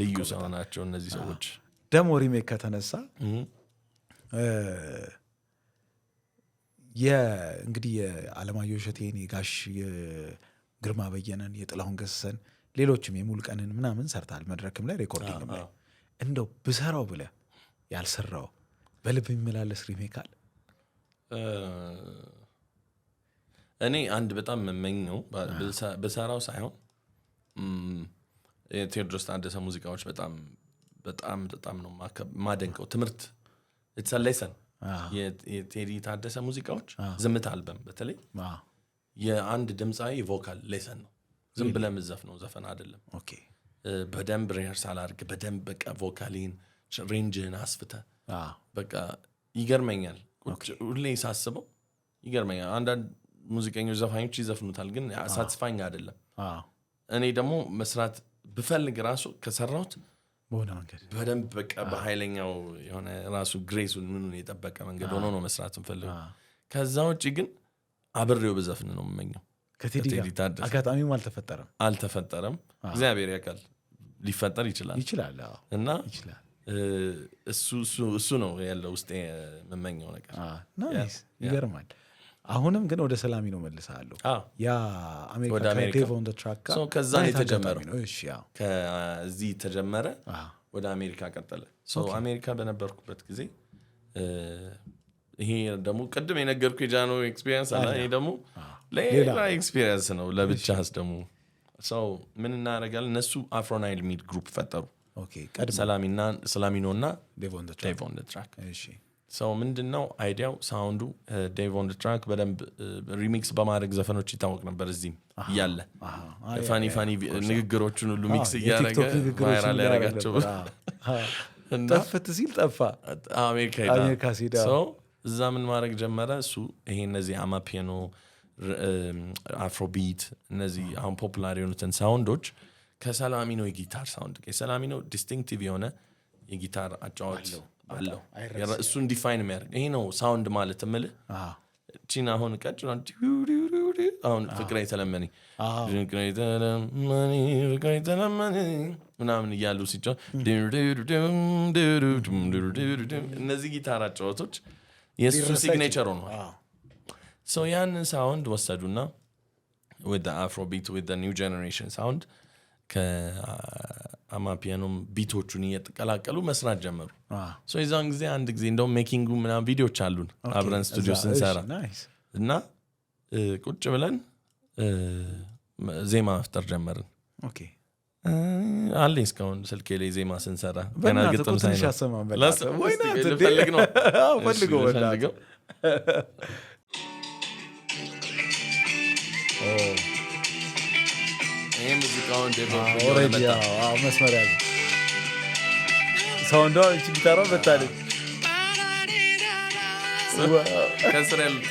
ልዩ ሰው ናቸው እነዚህ ሰዎች ደግሞ ሪሜክ ከተነሳ እንግዲህ የዓለማየሁ እሸቴን የጋሽ ግርማ በየነን የጥላሁን ገሰሰን ሌሎችም የሙሉቀንን ምናምን ሰርታል መድረክም ላይ ሬኮርዲንግም ላይ እንደው ብሰራው ብለህ ያልሰራው በልብ የሚመላለስ ሪሜክ አለ? እኔ አንድ በጣም መመኘው በሰራው ሳይሆን የቴዎድሮስ ታደሰ ሙዚቃዎች በጣም ነው ማደንቀው ትምህርት የተሰለሰን የቴዲ ታደሰ ሙዚቃዎች ዝምታ አልበም በተለይ የአንድ ድምፃዊ ቮካል ሌሰን ነው ዝም ብለህ የምትዘፍነው ዘፈን አይደለም በደንብ ሪኸርሳል አድርግ በደንብ በቃ ቮካሊን ሬንጅህን አስፍተህ በቃ ይገርመኛል ሁሌ ሳስበው ይገርመኛል አንዳንድ ሙዚቀኞች ዘፋኞች ይዘፍኑታል ግን ሳትስፋኝ አይደለም እኔ ደግሞ መስራት ብፈልግ ራሱ ከሰራሁት በደንብ በቃ በኃይለኛው የሆነ ራሱ ግሬሱን ምኑን የጠበቀ መንገድ ሆኖ ነው መስራት እንፈልገው ከዛ ውጭ ግን አብሬው በዘፍን ነው የምመኘው ከቴዲ ጋር አጋጣሚውም አልተፈጠረም እግዚአብሔር ያውቃል ሊፈጠር ይችላል እና እሱ ነው ያለው ውስጥ የምመኘው ነገር ይገርማል አሁንም ግን ወደ ሰላሚ ነው መልሳለሁ ያ አሜሪካ ዴቭ ኦን ዘ ትራክ ከዛ ነው የተጀመረው ከዚህ ተጀመረ ወደ አሜሪካ ቀጠለ አሜሪካ በነበርኩበት ጊዜ ይሄ ደግሞ ቅድም የነገርኩ የጃኖ ኤክስፒሪየንስ አለ ይሄ ደግሞ ሌላ ኤክስፒሪየንስ ነው ለብቻስ ደግሞ ሰው ምን እናደርጋለን እነሱ አፍሮናይል ሚድ ግሩፕ ፈጠሩ ሰላሚኖ እና ዴቭ ኦን ዘ ትራክ ሰው ምንድነው አይዲያው ሳውንዱ ዴቭ ኦን ዘ ትራክ በደንብ ሪሚክስ በማድረግ ዘፈኖች ይታወቅ ነበር እዚህም እያለ ፋኒ ንግግሮቹን ሁሉ ሚክስ እያደረገ ቫይራል ያደረጋቸው ጠፍት ሲል ጠፋ አሜሪካ ሲዳ ሰው እዛ ምን ማድረግ ጀመረ እሱ ይሄ እነዚህ አማፒያኖ አፍሮቢት እነዚህ አሁን ፖፑላር የሆኑትን ሳውንዶች ከሰላሚኖ የጊታር ሳውንድ ከሰላሚኖ ዲስቲንክቲቭ የሆነ የጊታር አጫዋች አለው እሱን ዲፋይን የሚያደርግ ይሄ ነው ሳውንድ ማለት እምልህ ቺና አሁን ቀጭ አሁን ፍቅር የተለመኒ ምናምን እያሉ ሲጫወት እነዚህ ጊታር አጫዋቶች የእሱ ሲግኔቸር ሆኗል ሰው ያንን ሳውንድ ወሰዱና with the Afrobeat with the new generation sound ከአማፒያኖም ቢቶቹን እየተቀላቀሉ መስራት ጀመሩ ሶ የዛን ጊዜ አንድ ጊዜ እንደውም ሜኪንጉ ምናምን ቪዲዮች አሉን አብረን ስቱዲዮ ስንሰራ እና ቁጭ ብለን ዜማ መፍጠር ጀመርን አለኝ እስካሁን ስልኬ ላይ ዜማ ስንሰራ ገና ግጥም ሳይሆን ይሄ ሙዚቃውን ኦሬዲ መስመር ያዘ ሰው እንደው እቺ ጊታሯ በታለች ከስር ያሉት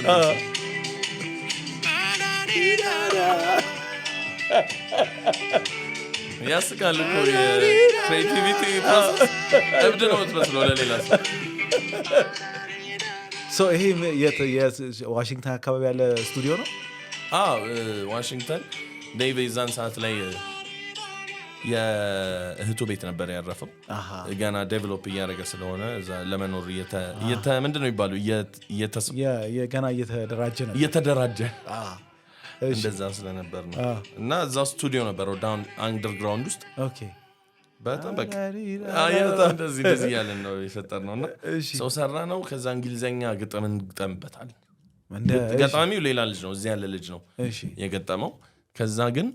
ያስቃል እኮ የክሬቲቪቲ ፕሮሰስ እብድ ነው የምትመስለው ለሌላ ሰው። ይሄ ዋሽንግተን አካባቢ ያለ ስቱዲዮ ነው? ዋሽንግተን ዴቭ የዛን ሰዓት ላይ የእህቱ ቤት ነበር ያረፈው። ገና ዴቨሎፕ እያደረገ ስለሆነ እዛ ለመኖር ምንድን ነው ይባሉ ገና እየተደራጀ እንደዛ ስለነበር ነው። እና እዛ ስቱዲዮ ነበረው ዳውን አንደርግራውንድ ውስጥ በጣም በቃ እንደዚህ ያለን ነው የፈጠርነው። እና ሰው ሰራ ነው። ከዛ እንግሊዘኛ ግጥም እንግጠምበታል። ገጣሚው ሌላ ልጅ ነው፣ እዚህ ያለ ልጅ ነው የገጠመው። ከዛ ግን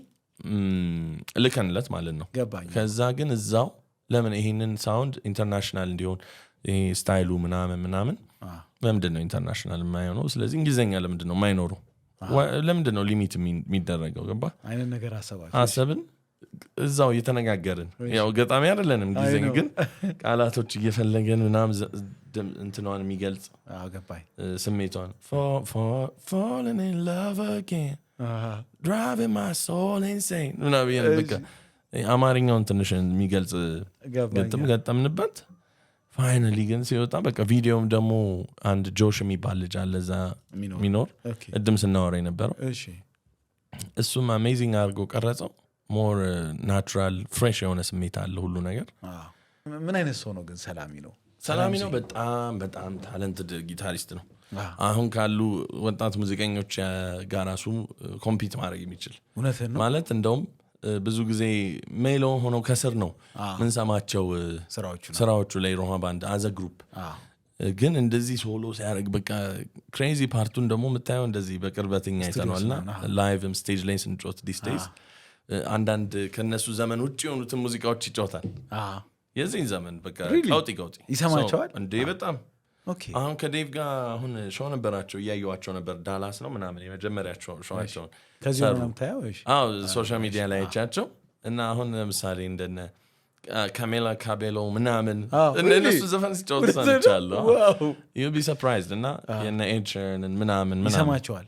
ልከንለት ማለት ነው። ከዛ ግን እዛው ለምን ይሄንን ሳውንድ ኢንተርናሽናል እንዲሆን ይሄ ስታይሉ ምናምን ለምንድን ነው ኢንተርናሽናል የማይሆነው? ስለዚህ እንግሊዘኛ ለምንድን ነው የማይኖረው? ለምንድን ነው ሊሚት የሚደረገው? ገባ አይነት ነገር አሰብን። እዛው እየተነጋገርን ያው ገጣሚ አይደለንም ጊዜ ግን ቃላቶች እየፈለገን ምናምን እንትኗን የሚገልጽ ስሜቷን falling in love again driving my soul insane ምናምን በቃ አማርኛውን ትንሽ የሚገልጽ ግጥም ገጠምንበት። ፋይናሊ ግን ሲወጣ በቃ ቪዲዮም ደግሞ አንድ ጆሽ የሚባል ልጅ አለ እዛ ሚኖር እድም ስናወራ የነበረው እሱም አሜዚንግ አድርጎ ቀረጸው። ሞር ናቹራል ፍሬሽ የሆነ ስሜት አለ ሁሉ ነገር። ምን አይነት ሰው ነው ግን ሰላሚ ነው? ሰላሚ ነው በጣም በጣም ታለንትድ ጊታሪስት ነው። አሁን ካሉ ወጣት ሙዚቀኞች ጋር ራሱ ኮምፒት ማድረግ የሚችል ማለት እንደውም ብዙ ጊዜ ሜሎ ሆነው ከስር ነው ምንሰማቸው ስራዎቹ ላይ ሮማ ባንድ አዘ ግሩፕ ግን እንደዚህ ሶሎ ሲያደርግ በቃ ክሬዚ ፓርቱን ደግሞ የምታየው እንደዚህ በቅርበትኛ አይተነዋልና ላይቭም ስቴጅ ላይ ስንጮት ዲስ ዴይዝ አንዳንድ ከነሱ ዘመን ውጭ የሆኑትን ሙዚቃዎች ይጫወታል። የዚህን ዘመን በቃ ቀውጢ ይሰማቸዋል እንዴ በጣም አሁን ከዴቭ ጋር አሁን ሾው ነበራቸው እያየዋቸው ነበር። ዳላስ ነው ምናምን የመጀመሪያቸው ሾዋቸውን ሶሻል ሚዲያ ላይ አይቻቸው እና አሁን ለምሳሌ እንደነ ካሜላ ካቤሎ ምናምን እነሱ ዘፈን ሲጫወቱ ሰምቻለሁ። you'll be surprised እና የነ ኤድ ሺረንን ምናምን ይሰማቸዋል።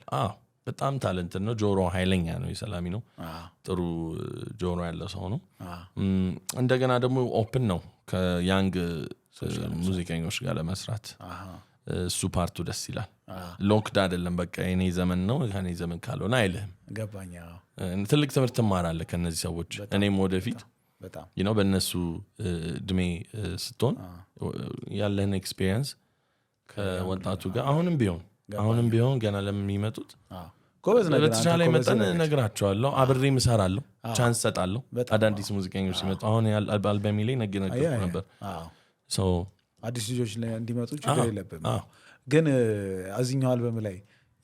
በጣም ታለንት ነው። ጆሮ ኃይለኛ ነው። የሰላሚ ነው። ጥሩ ጆሮ ያለው ሰው ነው። እንደገና ደግሞ ኦፕን ነው ከያንግ ሙዚቀኞች ጋር ለመስራት። እሱ ፓርቱ ደስ ይላል። ሎክድ አይደለም። በቃ የኔ ዘመን ነው ከኔ ዘመን ካልሆነ አይልህም። ገባኛ። ትልቅ ትምህርት ትማራለህ ከነዚህ ሰዎች። እኔም ወደፊት ነው በእነሱ እድሜ ስትሆን ያለህን ኤክስፔሪየንስ ከወጣቱ ጋር አሁንም ቢሆን ገና ለሚመጡት በተቻለ መጠን እነግራቸዋለሁ። አብሬም እሰራለሁ፣ ቻንስ ሰጣለሁ። አዳዲስ ሙዚቀኞች ሲመጡ አሁን አልበሜ ላይ ነገርኩ ነበር አዲስ ልጆች እንዲመጡ ችግር የለብም። ግን እዚህኛው አልበም ላይ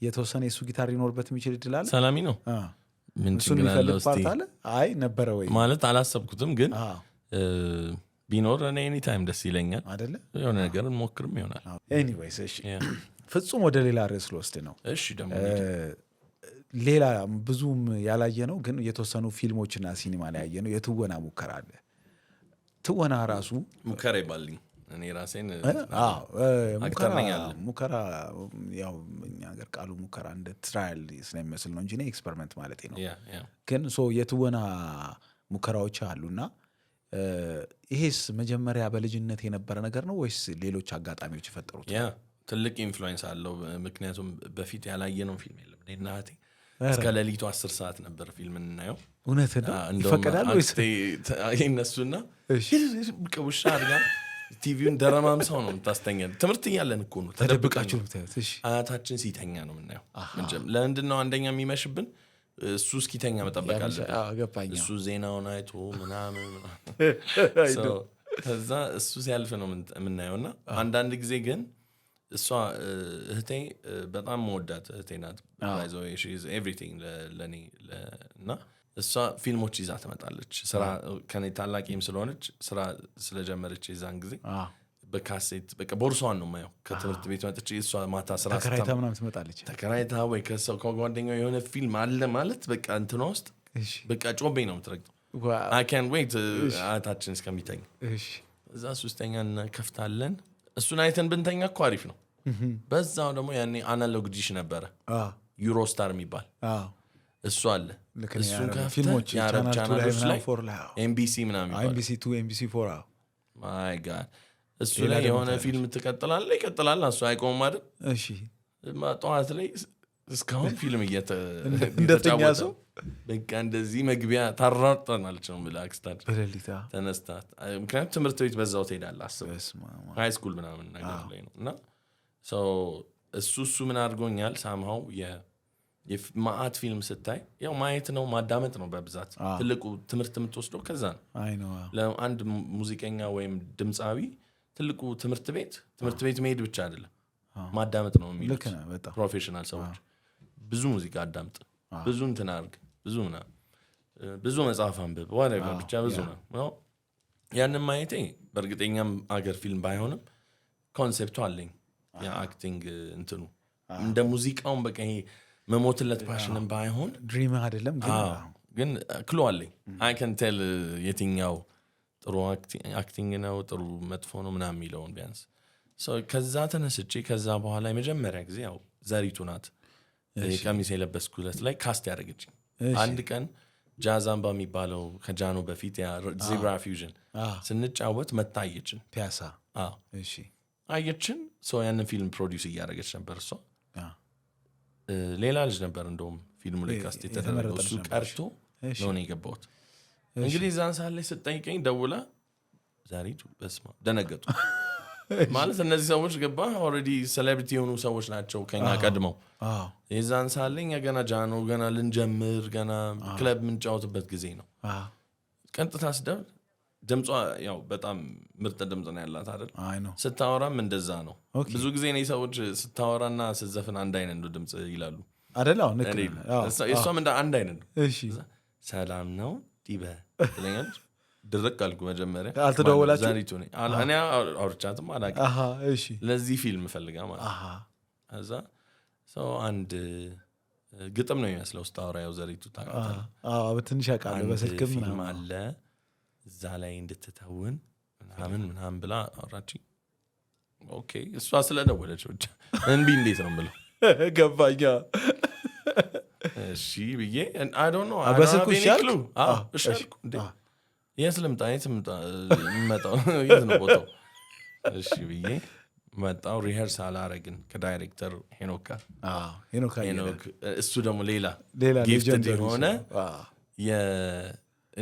የተወሰነ የሱ ጊታር ሊኖርበት የሚችል እድል አለ። ሰላሚ ነው እሱን የሚፈልግ ፓርት አለ? አይ ነበረ ወይ ማለት አላሰብኩትም፣ ግን ቢኖር እኔ ኤኒ ታይም ደስ ይለኛል። አይደለ የሆነ ነገር እንሞክርም ይሆናል። ኤኒዌይስ እሺ፣ ፍጹም ወደ ሌላ ርዕስ ልወስድ ነው። እሺ ደግሞ ሌላ ብዙም ያላየ ነው ግን የተወሰኑ ፊልሞችና ሲኒማ ላይ ያየ ነው የትወና ሙከራ አለ። ትወና ራሱ ሙከራ ይባልኝ እኔ ራሴን ሙከራ ያው እኛ ሀገር ቃሉ ሙከራ እንደ ትራያል ስለሚመስል ነው እንጂ ኤክስፐሪመንት ማለት ነው። ግን የትወና ሙከራዎች አሉና ይሄስ መጀመሪያ በልጅነት የነበረ ነገር ነው ወይስ ሌሎች አጋጣሚዎች የፈጠሩት? ትልቅ ኢንፍሉዌንስ አለው። ምክንያቱም በፊት ያላየነው ፊልም የለም። እኔና እህቴ እስከ ሌሊቱ 10 ሰዓት ነበር ፊልም እናየው። እውነት ነው? ይፈቀዳል ወይስ ይነሱና ውሻ አድጋ ቲቪውን ደረማም ሰው ነው የምታስተኛል። ትምህርት እያለን እኮ ነው ተደብቃችሁ አያታችን ሲተኛ ነው የምናየው። ለምንድን ነው አንደኛ የሚመሽብን? እሱ እስኪተኛ መጠበቅ አለብን። እሱ ዜናውን አይቶ ምናምን ከዛ እሱ ሲያልፍ ነው የምናየውና አንዳንድ ጊዜ ግን እሷ እህቴ በጣም መወዳት እህቴ ናት። ኤቭሪቲንግ ለእኔ እና እሷ ፊልሞች ይዛ ትመጣለች። ስራ ከኔ ታላቂም ስለሆነች ስራ ስለጀመረች የዛን ጊዜ በካሴት በቃ ቦርሷን ነው የማየው ከትምህርት ቤት መጥቼ እሷ ማታ ስራ ተከራይታ ምናምን ትመጣለች ተከራይታ ወይ ከጓደኛው የሆነ ፊልም አለ ማለት በቃ እንትኗ ውስጥ በቃ ጮቤ ነው የምትረግጠው I can't wait አታችን እስከሚተኛ እዛ ሶስተኛ እንከፍታለን እሱን አይተን ብንተኛ እኮ አሪፍ ነው በዛው ደግሞ ያኔ አናሎግ ዲሽ ነበረ ዩሮስታር የሚባል እሱ አለ እሱን ከፍተህ የአረብ ቻናሎች ላይ ኤምቢሲ ምናምን ይባላል ኤምቢሲ 2 ኤምቢሲ 4 ማይ ጋድ እሱ ላይ የሆነ ፊልም ትቀጥላለህ ይቀጥላል እሱ አይቆምም አይደል እሺ ጠዋት ላይ እስካሁን ፊልም እንደተኛ ሰው በቃ እንደዚህ መግቢያ ታራርጠናለች ነው ብላክስታድ በሌሊታ ተነስታት ምክንያቱም ትምህርት ቤት በዛው ትሄዳለህ አስበህ ሃይ ስኩል ምናምን ነገር ላይ ነው እና እሱ ምን አድርጎኛል ሳምሃው የማአት ፊልም ስታይ ያው ማየት ነው ማዳመጥ ነው በብዛት ትልቁ ትምህርት የምትወስደው ከዛ ነው ለአንድ ሙዚቀኛ ወይም ድምፃዊ ትልቁ ትምህርት ቤት መሄድ ብቻ አይደለም ማዳመጥ ነው የሚሉት ፕሮፌሽናል ሰዎች ብዙ ሙዚቃ አዳምጥ ብዙ እንትን አድርግ ብዙ መጽሐፍ አንብብ whatever ብቻ ብዙ ነው ያንን ማየቴ በእርግጠኛም አገር ፊልም ባይሆንም ኮንሴፕቱ አለኝ የአክቲንግ እንትኑ እንደ ሙዚቃውን በቃ ይሄ መሞትለት ፓሽንም ባይሆን ድሪም አይደለም ግን ክሎ አለኝ I can tell የትኛው ጥሩ አክቲንግ ነው ጥሩ መጥፎ ነው ምናምን የሚለውን ቢያንስ ከዛ ተነስቼ ከዛ በኋላ የመጀመሪያ ጊዜ ያው ዘሪቱ ናት ቀሚስ የለበስኩለት ላይ ካስት ያደረገችኝ አንድ ቀን ጃዛምባ የሚባለው ከጃኖ በፊት ዚብራ ፊውዥን ስንጫወት መታየችን ፒያሳ እሺ አየችን ያንን ፊልም ፕሮዲውስ እያደረገች ነበር እሷ ሌላ ልጅ ነበር እንደውም ፊልሙ ላይ ካስት የተደረገው እሱ ቀርቶ ነው የገባሁት እንግዲህ ዛን ሰዓት ላይ ስጠይቀኝ ደውላ ዘሪቱ በስማ ደነገጡ ማለት እነዚህ ሰዎች ገባ ኦልሬዲ ሴሌብሪቲ የሆኑ ሰዎች ናቸው ከኛ ቀድመው የዛን ሰዓት ላይ ገና ጃኖ ገና ልንጀምር ገና ክለብ የምንጫወትበት ጊዜ ነው ቀጥታ ስደውል ድምጿ ያው በጣም ምርጥ ድምጽ ነው ያላት አይደል ስታወራም እንደዛ ነው ብዙ ጊዜ ነው ሰዎች ስታወራና ስትዘፍን አንድ አይነት ነው ድምጽ ይላሉ አይደል አሁን እሷም እንደ አንድ አይነት ነው እሺ ሰላም ነው ዲበ ትለኛለች ድርቅ አልኩ መጀመሪያ አልተደወላችሁ ዛሬቱ ነኝ እኔ አውርቻትም አላውቅም እሺ ለዚህ ፊልም ፈልጋ ማለት እዛ አንድ ግጥም ነው የሚመስለው ስታወራ ያው ዘሪቱ ታውቃለህ በትንሽ ያውቃለሁ በስልክም ፊልም አለ እዛ ላይ እንድትተውን ምናምን ብላ አውራችኝ ኦኬ እሷ ስለደወለች ብቻ እንቢ እንዴት ነው ብለው ገባኛ እሺ ብዬ I don't know በስልኩ ይሻልኩ እሻልኩ እንዴ የት ልምጣ የምመጣው የት ነው ቦታው እሺ ብዬ መጣው ሪሄርሳል አረግን ከዳይሬክተር ሄኖክ እሱ ደግሞ ሌላ ጊፍት የሆነ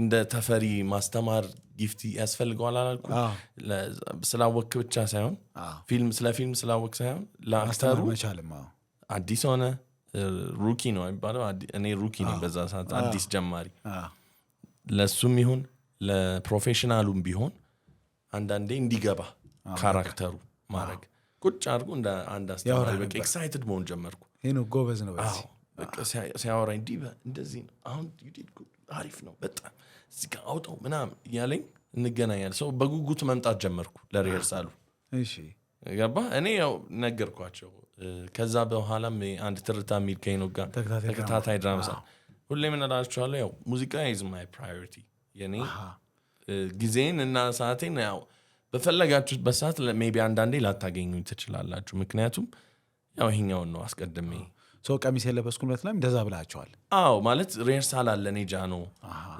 እንደ ተፈሪ ማስተማር ጊፍት ያስፈልገዋል አላልኩ ስላወክ ብቻ ሳይሆን ስለ ፊልም ስላወክ ሳይሆን ለአክተሩ አዲስ ሆነ ሩኪ ነው የሚባለው እኔ ሩኪ ነኝ በዛ ሰዓት አዲስ ጀማሪ ለሱም ይሁን ለፕሮፌሽናሉም ቢሆን አንዳንዴ እንዲገባ ካራክተሩ ማድረግ ቁጭ አድርጎ እንደ አንድ አስተማሪ በቃ ኤክሳይትድ መሆን ጀመርኩ ጎበዝ ነው በቃ ሲያወራኝ እንደዚህ ነው አሁን አሪፍ ነው በጣም እዚህ ጋር አውጣው ምናምን እያለኝ እንገናኛለን ሰው በጉጉት መምጣት ጀመርኩ ለሪሄርሳሉ ገባ እኔ ያው ነገርኳቸው ከዛ በኋላም አንድ ትርታ የሚል ከሄኖክ ጋር ተከታታይ ድራማ ሁሌ ምን እላቸዋለሁ ያው ሙዚቃ is my priority የኔ ጊዜን እና ሰዓቴን ያው በፈለጋችሁበት ሰዓት ሜቢ አንዳንዴ ላታገኙኝ ትችላላችሁ ምክንያቱም ያው ይሄኛውን ነው አስቀድሜ ቀሚስ የለበስኩለት ላይ እንደዛ ብላቸዋል ማለት ሪሄርሳል አለ እኔ ጃኖ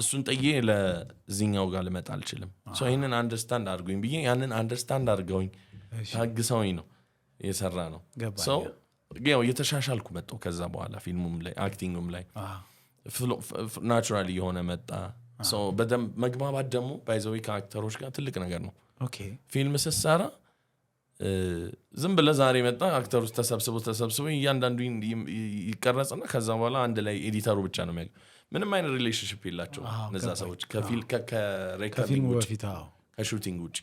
እሱን ጥዬ ለዚህኛው ጋር ልመጣ አልችልም ይህንን አንደርስታንድ አድርጎኝ ብዬ ያንን አንደርስታንድ አድርገውኝ ታግሰውኝ ነው የሰራ ነው ያው እየተሻሻልኩ መጣሁ ከዛ በኋላ ፊልሙም ላይ አክቲንጉም ላይ ናቹራሊ የሆነ መጣ በደንብ መግባባት ደግሞ ባይዘዊ ከአክተሮች ጋር ትልቅ ነገር ነው ፊልም ስትሰራ ዝም ብለህ ዛሬ መጣ አክተሮች ተሰብስበው እያንዳንዱ ይቀረጽና ከዛ በኋላ አንድ ላይ ኤዲተሩ ብቻ ነው የሚያውቀው ምንም አይነት ሪሌሽንሽፕ የላቸው እነዛ ሰዎች ከፊልም ውጭ ከሹቲንግ ውጭ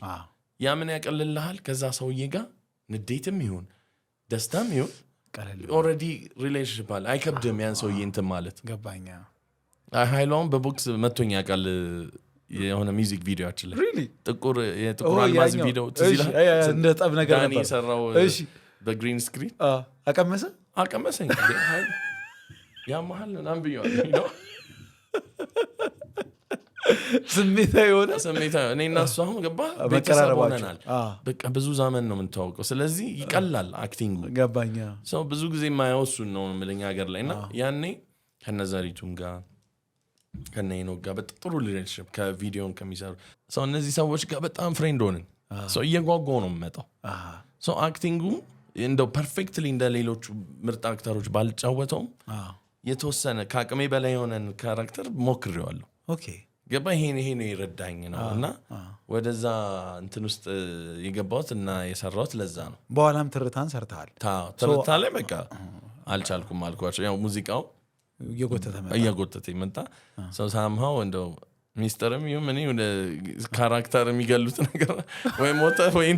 ያ ምን ያቀልልሃል ከዛ ሰውዬ ጋር ንዴትም ይሁን ደስታም ይሁን ኦልሬዲ ሪሌሽንሽፕ አለ አይከብድም ያን ሰውዬ እንትን ማለት ገባኛ ኃይሏን በቦክስ መቶኛ ያውቃል የሆነ ሚውዚክ ቪዲዮአችን ላይ Really? ጥቁር አልማዝ ቪዲዮ ትዝ ይላል እንደ ጠብ ነገር ዳኒ ነበር የሰራው በግሪን ስክሪን አቀመሰኝ ያ መሀል ምናምን ብዬዋለሁ ነው ስሜታዊ እኔ እና እሱ አሁን ገባ ቤተሰብ ሆነናል በቃ ብዙ ዘመን ነው የምንተዋወቀው ስለዚህ ይቀላል አክቲንጉ ገባኛ ሰው ብዙ ጊዜ የማየው እሱን ነው የምልኝ ሀገር ላይ እና ያኔ ከነዘሪቱም ጋር ከነሄኖክ ጋር በጣም ጥሩ ሪሌሽንሺፕ ከቪዲዮን ከሚሰሩ ሰው እነዚህ ሰዎች ጋር በጣም ፍሬንድ ሆንን ሰው እየጓጓው ነው የምመጣው ሰው አክቲንጉ እንደው ፐርፌክትሊ እንደ ሌሎቹ ምርጥ አክተሮች ባልጫወተውም የተወሰነ ከአቅሜ በላይ የሆነን ካራክተር ሞክሬዋለሁ ኦኬ ገባ ይሄ ነው የረዳኝ ነው እና ወደዛ እንትን ውስጥ የገባሁት እና የሰራሁት ለዛ ነው በኋላም ትርታን ሰርተሃል ትርታ ላይ በቃ አልቻልኩም አልኳቸው ያው ሙዚቃው እየጎተተ ይመጣ ሰው ሳምሃው እንደው ሚስተርም ይሁን እኔ ወደ ካራክተር የሚገሉት ነገር ወይ ሞተ ወይ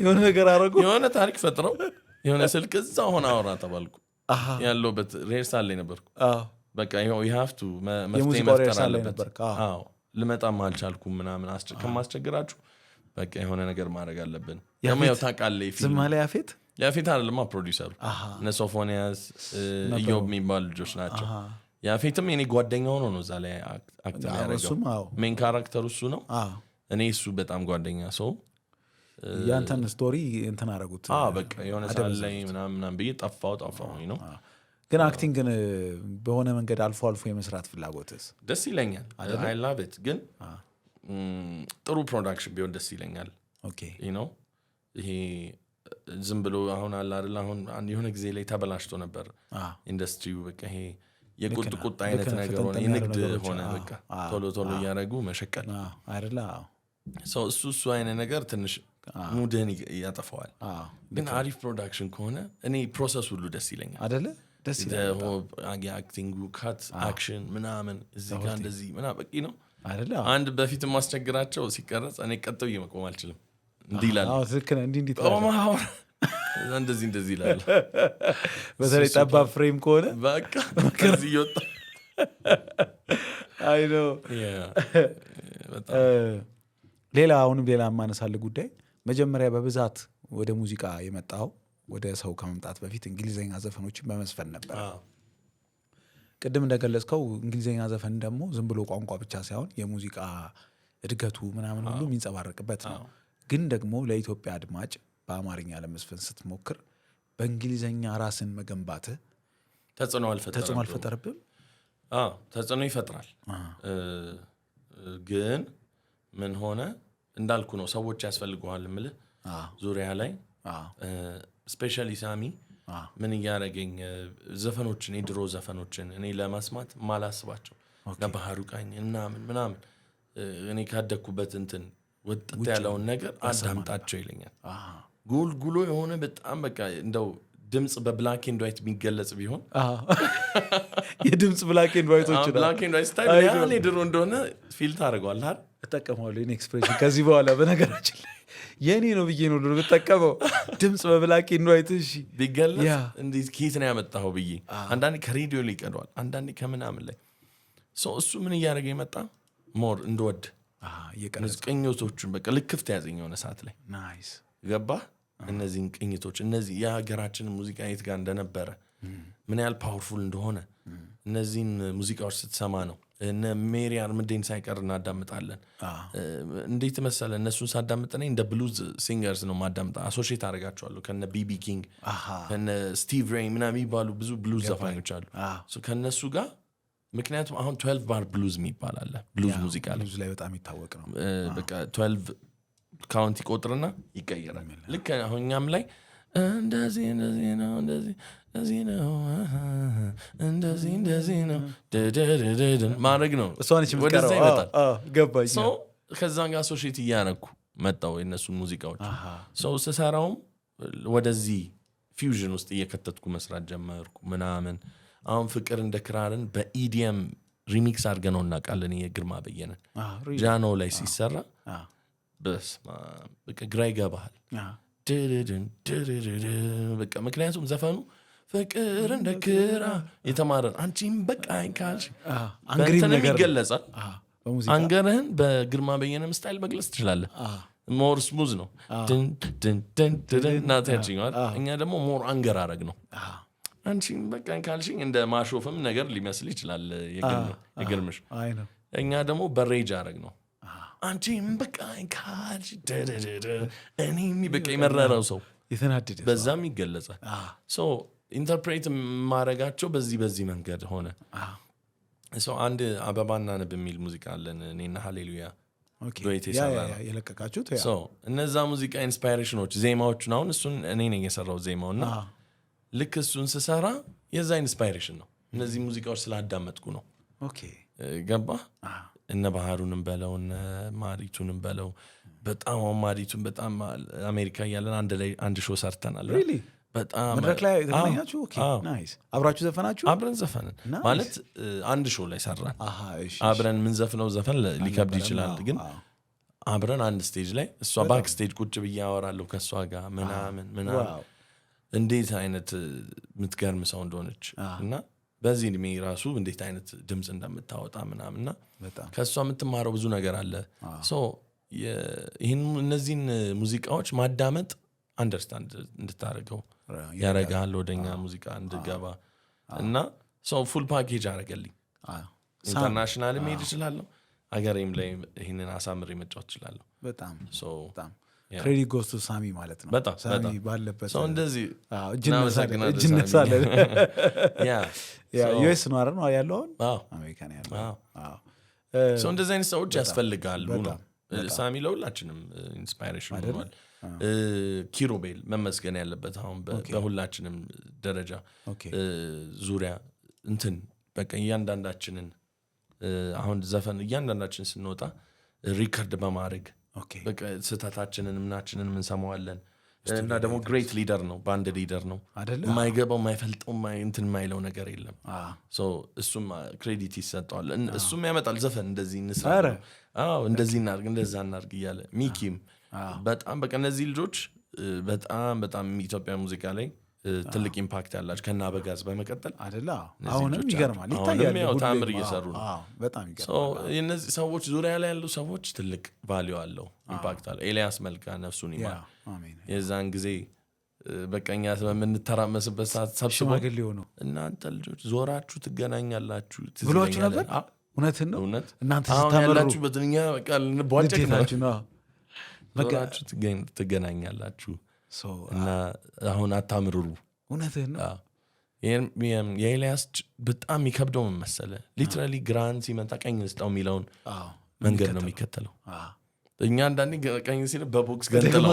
የሆነ ነገር አረጉ የሆነ ታሪክ ፈጥረው የሆነ ስልክ እዛ ሆነ አወራ ተባልኩ ያለውበት ሬርሳል ላይ ነበርኩ በቃ you have to መፍትሄ መፍጠር አለበት ልመጣም አልቻልኩም ምናምን ከማስቸግራችሁ በቃ የሆነ ነገር ማድረግ አለብን ያው ታውቃለህ ፊልም ዝማላ ያፌት አይደለም ፕሮዲዩሰሩ እነ ሶፎኒያስ ኢዮብ የሚባሉ ልጆች ናቸው ያፌትም የኔ ጓደኛ ሆኖ ነው እዛ ላይ አክት ያደረገው ሜን ካራክተሩ እሱ ነው እኔ እሱ በጣም ጓደኛ ሰው ያንተን ስቶሪ እንትን አደረጉት በቃ የሆነ ሳል ላይ ምናምን ብዬ ጠፋው ነው ግን አክቲንግን በሆነ መንገድ አልፎ የመስራት ፍላጎትስ ደስ ይለኛል I love it ግን ጥሩ ፕሮዳክሽን ቢሆን ደስ ይለኛል ኦኬ ይሄ ዝም ብሎ አሁን አለ አይደል አሁን የሆነ ጊዜ ላይ ተበላሽቶ ነበር ኢንዱስትሪው በቃ ይሄ የቁጥ አይነት ነገር ሆነ የንግድ ሆነ በቃ ቶሎ እያደረጉ መሸቀል አይደል ሰው እሱ አይነት ነገር ትንሽ ሙድህን ያጠፋዋል ግን አሪፍ ፕሮዳክሽን ከሆነ እኔ ፕሮሰስ ሁሉ ደስ ይለኛል አይደለ ደስ ይላል አክቲንጉ ካት አክሽን ምናምን እዚህ ጋር እንደዚህ ምናምን በቂ ነው አይደለ አንድ በፊት ማስቸግራቸው ሲቀረጽ እኔ ቀጥው እየመቆም አልችልም እንዲህ ይላል ትክክል እንዲህ እንደዚህ ይላል በተለይ ጠባብ ፍሬም ከሆነ በቃ ከዚህ ይወጣ አይ ነው ሌላ ማነሳለ ጉዳይ መጀመሪያ በብዛት ወደ ሙዚቃ የመጣው ወደ ሰው ከመምጣት በፊት እንግሊዘኛ ዘፈኖችን በመስፈን ነበር ቅድም እንደገለጽከው እንግሊዘኛ ዘፈን ደግሞ ዝም ብሎ ቋንቋ ብቻ ሳይሆን የሙዚቃ እድገቱ ምናምን ሁሉ የሚንጸባረቅበት ነው ግን ደግሞ ለኢትዮጵያ አድማጭ በአማርኛ ለመስፈን ስትሞክር በእንግሊዘኛ ራስን መገንባት ተጽዕኖ አልፈጠረብም ተጽዕኖ ይፈጥራል ግን ምን ሆነ እንዳልኩ ነው ሰዎች ያስፈልገዋል ምልህ ዙሪያ ላይ ስፔሻሊ ሳሚ ምን እያደረገኝ ዘፈኖችን የድሮ ዘፈኖችን እኔ ለማስማት ማላስባቸው ለባህሩ ቃኝ ምናምን እኔ ካደኩበት እንትን ወጥት ያለውን ነገር አዳምጣቸው ይለኛል ጉልጉሎ የሆነ በጣም በቃ እንደው ድምጽ በብላክ ኤንድ ዋይት የሚገለጽ ቢሆን የድምጽ ብላክ ኤንድ ዋይቶች ብላክ ኤንድ ዋይት ስታይል ያኔ ድሮ እንደሆነ ፊልት አድርገዋል አይደል እጠቀማለሁ እኔ ኤክስፕሬሽን ከዚህ በኋላ በነገራችን ላይ የኔ ነው ብዬ ነው ልጠቀመው ድምጽ በብላክ ኤንድ ዋይት እሺ ቢገለጽ እንዴት ኬት ነው ያመጣው ብዬ አንዳንዴ ከሬዲዮ ላይ ይቀደዋል አንዳንዴ ከምናምን ላይ እሱ ምን እያደረገ የመጣ ሞር እንደወድ ቅኝቶቹን በቃ ልክፍት ያዘኝ የሆነ ሰዓት ላይ ናይስ ገባ እነዚህን ቅኝቶች እነዚህ የሀገራችን ሙዚቃ የት ጋር እንደነበረ ምን ያህል ፓወርፉል እንደሆነ እነዚህን ሙዚቃዎች ስትሰማ ነው እነ ሜሪ አርምዴን ሳይቀር እናዳምጣለን እንዴት መሰለ እነሱን ሳዳምጥ እኔ እንደ ብሉዝ ሲንገርስ ነው ማዳምጣ አሶሺየት አደርጋቸዋለሁ ከነ ቢቢ ኪንግ ከነ ስቲቭ ሬይ ምናምን የሚባሉ ብዙ ብሉዝ ዘፋኞች አሉ ከነሱ ጋር ምክንያቱም አሁን 12 ባር ብሉዝ የሚባል አለ ብሉዝ ሙዚቃ ብሉዝ ላይ በጣም ይታወቅ ነው በቃ 12 ካውንቲ ቆጥርና ይቀየራል ልክ አሁን እኛም ላይ እንደዚህ ነው እንደዚህ ነው ማድረግ ነው ወደዛ ይመጣል ገባኝ ከዛ ጋር አሶሺየት እያነኩ መጣው የእነሱን ሙዚቃዎች ሰው ስሰራውም ወደዚህ ፊውዥን ውስጥ እየከተትኩ መስራት ጀመርኩ ምናምን አሁን ፍቅር እንደ ክራርን በኢዲኤም ሪሚክስ አድርገነው እናውቃለን የግርማ በየነን ጃኖ ላይ ሲሰራ በቃ ግራ ይገባሃል በቃ ምክንያቱም ዘፈኑ ፍቅር እንደ ክራ የተማረን አንቺም በቃ አይካልሽ በእንትንም ይገለጻል አንገርህን በግርማ በየነም ስታይል መግለጽ ትችላለህ። ሞር ስሙዝ ነው ናትያችኛል። እኛ ደግሞ ሞር አንገር አረግ ነው። አንቺ በቃ ካልሽኝ እንደ ማሾፍም ነገር ሊመስል ይችላል የግርምሽ። እኛ ደግሞ በሬጅ አረግ ነው። አንቺ በቃ ካልሽ እኔ በቃ የመረረው ሰው በዛም ይገለጻል። ኢንተርፕሬት ማረጋቸው በዚህ መንገድ ሆነ። አንድ አበባና ንብ የሚል ሙዚቃ አለን እኔና ሃሌሉያ የለቀቃችሁት። እነዛ ሙዚቃ ኢንስፓይሬሽኖች ዜማዎቹን አሁን እሱን እኔ ነኝ የሰራው ዜማውና ልክ እሱን ስሰራ የዛ ኢንስፓይሬሽን ነው። እነዚህ ሙዚቃዎች ስላዳመጥኩ ነው። ገባ እነ ባህሩንም በለው እነ ማሪቱንም በለው በጣም ማሪቱን በጣም አሜሪካ እያለን አንድ ሾው ሰርተናል። በጣም መድረክ ላይ ተገናኛችሁ? ናይስ። አብራችሁ ዘፈናችሁ? አብረን ዘፈንን ማለት አንድ ሾው ላይ ሰራን። አብረን ምን ዘፍነው ዘፈን ሊከብድ ይችላል፣ ግን አብረን አንድ ስቴጅ ላይ እሷ ባክ ስቴጅ ቁጭ ብዬ አወራለሁ ከእሷ ጋር ምናምን እንዴት አይነት የምትገርም ሰው እንደሆነች እና በዚህ እድሜ ራሱ እንዴት አይነት ድምፅ እንደምታወጣ ምናምንና ከእሷ የምትማረው ብዙ ነገር አለ። እነዚህን ሙዚቃዎች ማዳመጥ አንደርስታንድ እንድታደርገው ያረጋል፣ ወደኛ ሙዚቃ እንድገባ እና ፉል ፓኬጅ አረገልኝ። ኢንተርናሽናል ሄድ እችላለሁ፣ አገሬም ላይ ይህንን አሳምሬ መጫወት እችላለሁ። በጣም ክሬዲት ጎስ ቱ ሳሚ ማለት ነው። ሳሚ ባለበት ሰው እንደዚህ እጅ ነሳለን። ዩኤስ ነው አይደል ያለው? አሁን አሜሪካ ነው ያለው። ሰው እንደዚህ አይነት ሰዎች ያስፈልጋሉ ነው። ሳሚ ለሁላችንም ኢንስፓይሬሽን ሆኗል። ኪሩቤል መመስገን ያለበት አሁን በሁላችንም ደረጃ ዙሪያ እንትን በቃ እያንዳንዳችንን አሁን ዘፈን እያንዳንዳችን ስንወጣ ሪከርድ በማድረግ በቃ ስህተታችንን ምናችንን እንሰማዋለን። እና ደግሞ ግሬት ሊደር ነው፣ ባንድ ሊደር ነው። የማይገባው የማይፈልጠው እንትን የማይለው ነገር የለም። እሱም ክሬዲት ይሰጠዋል። እሱም ያመጣል ዘፈን እንደዚህ እንስራ፣ እንደዚህ እናርግ፣ እንደዛ እናርግ እያለ ሚኪም በጣም በቃ እነዚህ ልጆች በጣም ኢትዮጵያ ሙዚቃ ላይ ትልቅ ኢምፓክት ያላቸው ከና በጋዝ በመቀጠል አይደለ? አሁንም ይገርማል፣ ይታያል፣ ታምር እየሰሩ ነው። በጣም ይገርማል። የነዚህ ሰዎች ዙሪያ ላይ ያሉ ሰዎች ትልቅ ቫልዩ አለው፣ ኢምፓክት አለው። ኤልያስ መልካ ነፍሱን ይማር። የዛን ጊዜ በቀኛ በምንተራመስበት ሰዓት ሰብስበው እናንተ ልጆች ዞራችሁ ትገናኛላችሁ ብሏችሁ ነበር። እውነትን ነው። እናንተ ስታመሩበት እኛ በቃ ልንቧጨቅ ነው። ዞራችሁ ትገናኛላችሁ እና አሁን አታምርሩ። እውነትህን ነው። የኤልያስ በጣም የሚከብደው ምን መሰለህ? ሊትራሊ ግራን ሲመጣ ቀኝ ስጠው የሚለውን መንገድ ነው የሚከተለው። እኛ አንዳንዴ ቀኝ ሲል በቦክስ ገንጥለው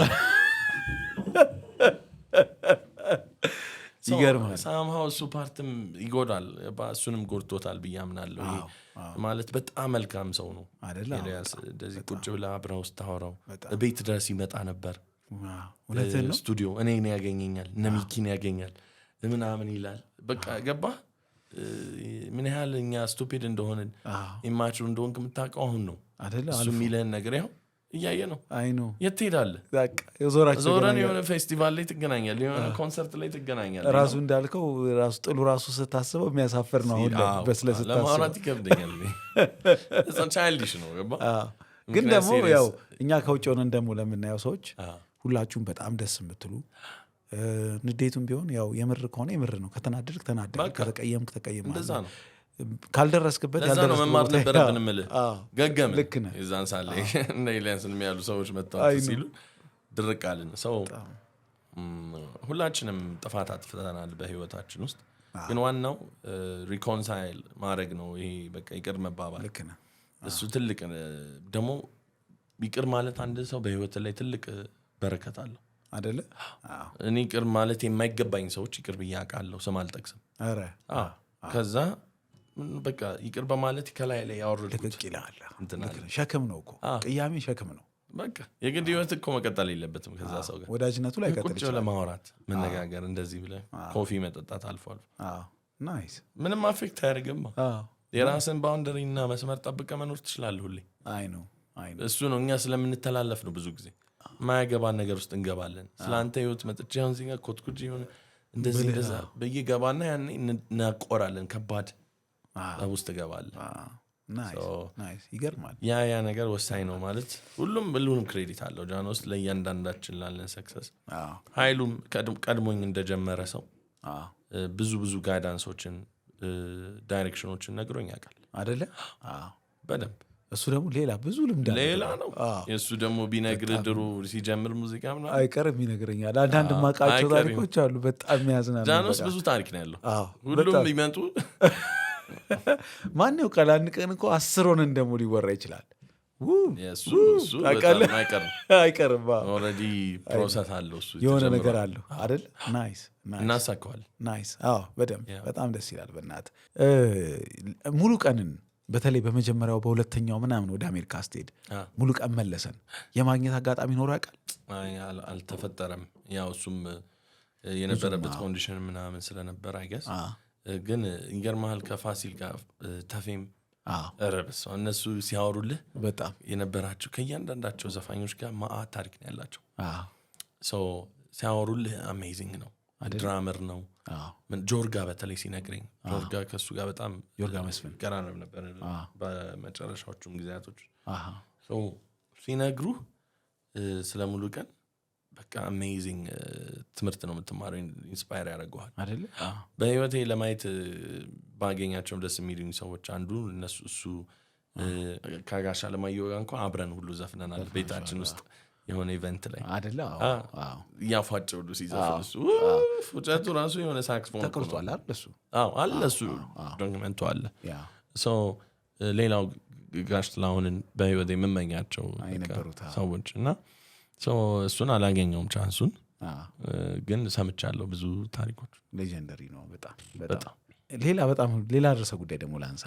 ይገርማል። ሳምሃው እሱ ፓርትም ይጎዳል፣ እሱንም ጎድቶታል ብዬ አምናለሁ። ማለት በጣም መልካም ሰው ነው ኤልያስ። እንደዚህ ቁጭ ብለህ አብረህ ውስጥ ታወራው ቤት ድረስ ይመጣ ነበር። ስቱዲዮ እኔን ያገኘኛል፣ እነ ሚኪን ያገኛል ምናምን ይላል። በቃ ገባህ ምን ያህል እኛ ስቱፒድ እንደሆንን ኢማቹር እንደሆንክ የምታውቀው አሁን ነው። እሱ የሚልህን ነገር ያው እያየ ነው። የት ትሄዳለህ? ዞረን የሆነ ፌስቲቫል ላይ ትገናኛለህ፣ የሆነ ኮንሰርት ላይ ትገናኛለህ። ራሱ እንዳልከው ራሱ ጥሉ ራሱ ስታስበው የሚያሳፍር ነው። አሁን ለማውራት ይከብደኛል። ቻይልዲሽ ነው። ገባህ? ግን ደግሞ ያው እኛ ከውጭ ሆነን ደግሞ ለምናየው ሰዎች ሁላችሁም በጣም ደስ የምትሉ ንዴቱም ቢሆን ያው የምር ከሆነ የምር ነው። ከተናደድክ ተናደድክ፣ ከተቀየምክ ተቀየምክ። እንደዛ ነው። ካልደረስክበት ለዛ ነው መማር ነበረብን እምልህ። ገገምን የዛን ሳለ እነ ኤልያስን የሚያሉ ሰዎች መጥተዋል ሲሉ ድርቅ አልን። ሰው ሁላችንም ጥፋት አጥፍተናል በህይወታችን ውስጥ፣ ግን ዋናው ሪኮንሳይል ማድረግ ነው። ይሄ በቃ ይቅር መባባል እሱ ትልቅ ደግሞ ይቅር ማለት አንድ ሰው በህይወት ላይ ትልቅ በረከት አለው አይደለ? እኔ ይቅር ማለት የማይገባኝ ሰዎች ይቅር ብዬ አውቃለሁ፣ ስም አልጠቅስም። ከዛ በቃ ይቅር በማለት ከላይ ላይ ያወርድኩት ይላል። ሸክም ነው እኮ ቅያሜ ሸክም ነው። በቃ የግድ ህይወት እኮ መቀጠል የለበትም ከዛ ሰው ጋር ወዳጅነቱ ላይ ቁጭ ብለህ ማውራት፣ መነጋገር፣ እንደዚህ ብለህ ኮፊ መጠጣት አልፎ አልፎ ናይስ፣ ምንም አፌክት አያደርግም። የራስን ባውንደሪ እና መስመር ጠብቀህ መኖር ትችላለህ ሁሌ። እሱ ነው እኛ ስለምንተላለፍ ነው ብዙ ጊዜ ማያገባን ነገር ውስጥ እንገባለን። ስለአንተ ህይወት መጥቼ አሁን እዚህ ጋር ኮትኩጅ ሆነ እንደዚህ እንደዛ በየገባና ያኔ እናቆራለን፣ ከባድ ውስጥ እገባለን። ናይስ ይገርማል። ያ ነገር ወሳኝ ነው ማለት ሁሉንም ክሬዲት አለው ጃኖ ውስጥ ለእያንዳንዳችን ላለን ሰክሰስ። ኃይሉም ቀድሞኝ እንደጀመረ ሰው ብዙ ጋይዳንሶችን ዳይሬክሽኖችን ነግሮኝ ያውቃል አይደለ? በደንብ እሱ ደግሞ ብዙ ልምድ ሌላ ነው። እሱ ደግሞ ቢነግርህ ድሮ ሲጀምር ሙዚቃ ምናምን አይቀርም ይነግረኛል። አንዳንድ ማውቃቸው ታሪኮች አሉ በጣም የሚያዝናኑ። ጃኖስ ብዙ ታሪክ ነው ያለው። ሁሉም ይመጡ ማን ያውቃል፣ አንድ ቀን እኮ 10 ሆነን ደግሞ ሊወራ ይችላል። አይቀርም ኦልሬዲ ፕሮሰስ አለው እሱ የሆነ ነገር አለው አይደል? ናይስ እናሳካዋለን። ናይስ በደንብ በጣም ደስ ይላል። በእናትህ ሙሉ ቀንን በተለይ በመጀመሪያው በሁለተኛው ምናምን ወደ አሜሪካ ስትሄድ ሙሉ ቀን መለሰን የማግኘት አጋጣሚ ኖሮ ያውቃል? አልተፈጠረም። ያው እሱም የነበረበት ኮንዲሽን ምናምን ስለነበር አይገስ ግን ይገርምሃል ከፋሲል ጋር ተፌም ረብስ እነሱ ሲያወሩልህ በጣም የነበራቸው ከእያንዳንዳቸው ዘፋኞች ጋር ማአት ታሪክ ነው ያላቸው። ሲያወሩልህ አሜዚንግ ነው። ድራመር ነው። ጆርጋ በተለይ ሲነግረኝ ጆርጋ ከእሱ ጋር በጣም ጆርጋ መስፍን ገራነብ ነበር በመጨረሻዎቹም ጊዜያቶች ሲነግሩህ ስለ ሙሉ ቀን በቃ አሜዚንግ ትምህርት ነው የምትማረው። ኢንስፓየር ያደርገዋል አይደለ? በህይወቴ ለማየት ባገኛቸውም ደስ የሚሉኝ ሰዎች አንዱ እሱ ከጋሽ አለማየሁ ጋር እንኳን አብረን ሁሉ ዘፍነናል ቤታችን ውስጥ የሆነ ኢቨንት ላይ አይደለ? እያፏጨ ሁሉ ሲዘፍን እሱ ፉጨቱ ራሱ የሆነ ሳክስፎን ተቀርጿል አይደል? እሱ አለ እሱ ዶክመንቱ አለ። ሌላው ጋሽ ጥላሁንን በህይወቴ የምመኛቸው ሰዎች እና እሱን አላገኘውም ቻንሱን፣ ግን ሰምቻለሁ ብዙ ታሪኮች። ሌጀንደሪ ነው በጣም ሌላ ርዕሰ ጉዳይ ደግሞ ላንሳ።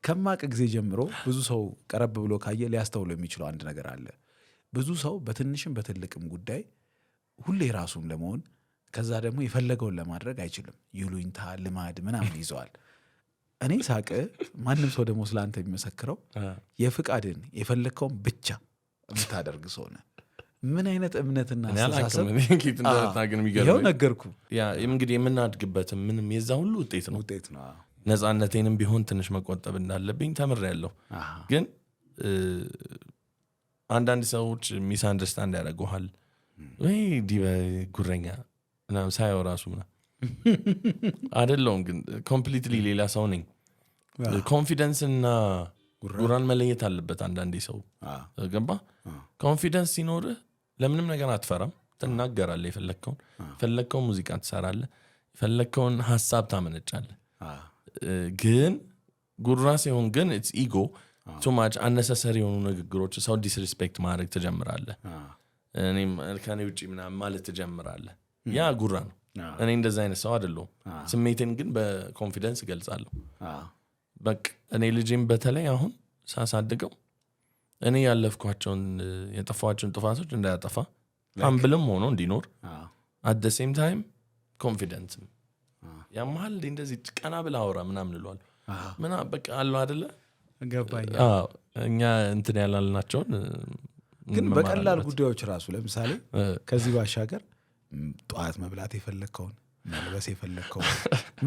ከማቅ ጊዜ ጀምሮ ብዙ ሰው ቀረብ ብሎ ካየ ሊያስተውሎ የሚችለው አንድ ነገር አለ። ብዙ ሰው በትንሽም በትልቅም ጉዳይ ሁሌ ራሱን ለመሆን ከዛ ደግሞ የፈለገውን ለማድረግ አይችልም። ይሉኝታ ልማድ ምናምን ይዘዋል። እኔ ሳቅ ማንም ሰው ደግሞ ስለአንተ የሚመሰክረው የፍቃድን የፈለግከውን ብቻ የምታደርግ ሰው ነህ። ምን አይነት እምነትና አስተሳሰብ ይኸው ነገርኩ። እንግዲህ የምናድግበትም ምንም የዛ ሁሉ ውጤት ነው። ነፃነቴንም ቢሆን ትንሽ መቆጠብ እንዳለብኝ ተምሬያለሁ። ግን አንዳንድ ሰዎች ሚስ አንደርስታንድ ያደርገዋል ወይ ዲበ ጉረኛ ምናምን ሳየው ራሱ ምናምን አይደለሁም፣ ግን ኮምፕሊትሊ ሌላ ሰው ነኝ። ኮንፊደንስና ጉራን መለየት አለበት። አንዳንዴ ሰው ገባ ኮንፊደንስ ሲኖርህ ለምንም ነገር አትፈራም፣ ትናገራለህ። የፈለግከውን ሙዚቃ ትሰራለህ፣ የፈለግከውን ሀሳብ ታመነጫለህ። ግን ጉራ ሲሆን ግን ኢትስ ኢጎ ቱ ማች አነሰሰሪ የሆኑ ንግግሮች፣ ሰው ዲስሪስፔክት ማድረግ ትጀምራለህ። እኔም ከኔ ውጭ ምናምን ማለት ትጀምራለህ። ያ ጉራ ነው። እኔ እንደዛ አይነት ሰው አይደለሁም። ስሜቴን ግን በኮንፊደንስ እገልጻለሁ። በቃ እኔ ልጄም በተለይ አሁን ሳሳድገው እኔ ያለፍኳቸውን የጠፋቸውን ጥፋቶች እንዳያጠፋ አምብልም ሆኖ እንዲኖር አት ዘ ሴም ታይም ኮንፊደንስም ያመሃል እንደዚህ ቀና ብለህ አውራ ምናምን እለዋለሁ። በቃ አለው አይደለ? ገባኝ። እኛ እንትን ያላልናቸውን ግን በቀላል ጉዳዮች ራሱ ለምሳሌ ከዚህ ባሻገር ጠዋት መብላት የፈለግከውን መልበስ የፈለግከውን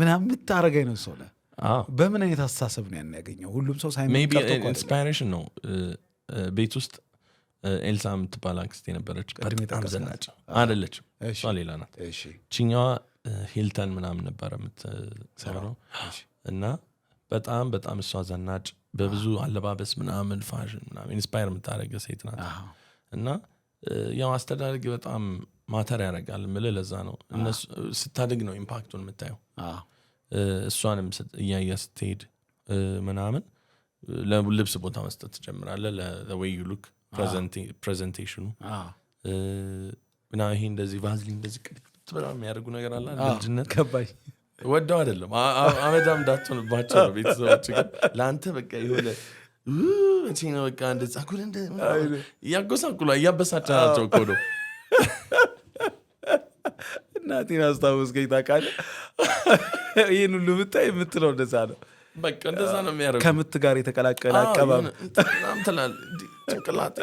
ምናምን የምታደርገኝ ነው ሰው ነህ። በምን አይነት አስተሳሰብ ነው ያን ያገኘው? ሁሉም ሰው ኢንስፓይሬሽን ነው። ቤት ውስጥ ኤልሳ የምትባል አክስቴ ነበረች። በጣም ዘናጭ አይደለችም፣ እሷ ሌላ ናት። ችኛዋ ሂልተን ምናምን ነበረ የምትሰራው እና በጣም እሷ ዘናጭ፣ በብዙ አለባበስ ምናምን ፋሽን ምናምን ኢንስፓየር የምታደርገ ሴት ናት። እና ያው አስተዳደግ በጣም ማተር ያደርጋል የምልህ ለዛ ነው። እነሱ ስታድግ ነው ኢምፓክቱን የምታየው። እሷንም እያያ ስትሄድ ምናምን ለልብስ ቦታ መስጠት ትጀምራለህ። ለወይ ሉክ ፕሬዘንቴሽኑ እና ይሄ እንደዚህ ቫዝሊን እንደዚህ ቅድት በጣም የሚያደርጉ ነገር አለ። ልጅነት ገባኝ። ወደው አይደለም አመዳም እንዳትሆንባቸው ነው ቤተሰቦች። ግን ለአንተ በቃ የሆነ መቼ ነው በቃ እንደ ጸጉር እንደ እያጎሳቁላ እያበሳጫናቸው እኮ ነው። እናቴን አስታወስከኝ ታውቃለህ። ይህን ሁሉ ብታይ የምትለው እንደዛ ነው። በቃ እንደዛ ነው የሚያደርጉት። ከምት ጋር የተቀላቀለ አቀባብ ትላል ጭንቅላት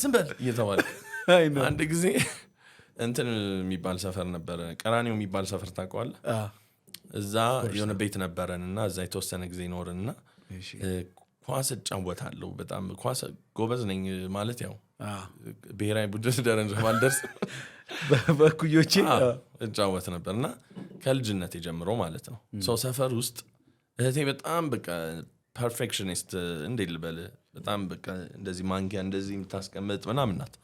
ዝም በል እየተባለ አንድ ጊዜ እንትን የሚባል ሰፈር ነበረ፣ ቀራኒው የሚባል ሰፈር ታውቀዋለህ? እዛ የሆነ ቤት ነበረንና እዛ የተወሰነ ጊዜ ኖርንና ኳስ እጫወታለሁ በጣም ኳስ ጎበዝ ነኝ ማለት ያው ብሔራዊ ቡድን ደረጃ ባልደርስ በኩዮቼ እጫወት ነበርና ከልጅነት ጀምሮ ማለት ነው ሰው ሰፈር ውስጥ እህቴ በጣም በቃ ፐርፌክሽኒስት እንዴት ልበል በጣም በቃ እንደዚህ ማንኪያ እንደዚህ የምታስቀምጥ ምናምን ናት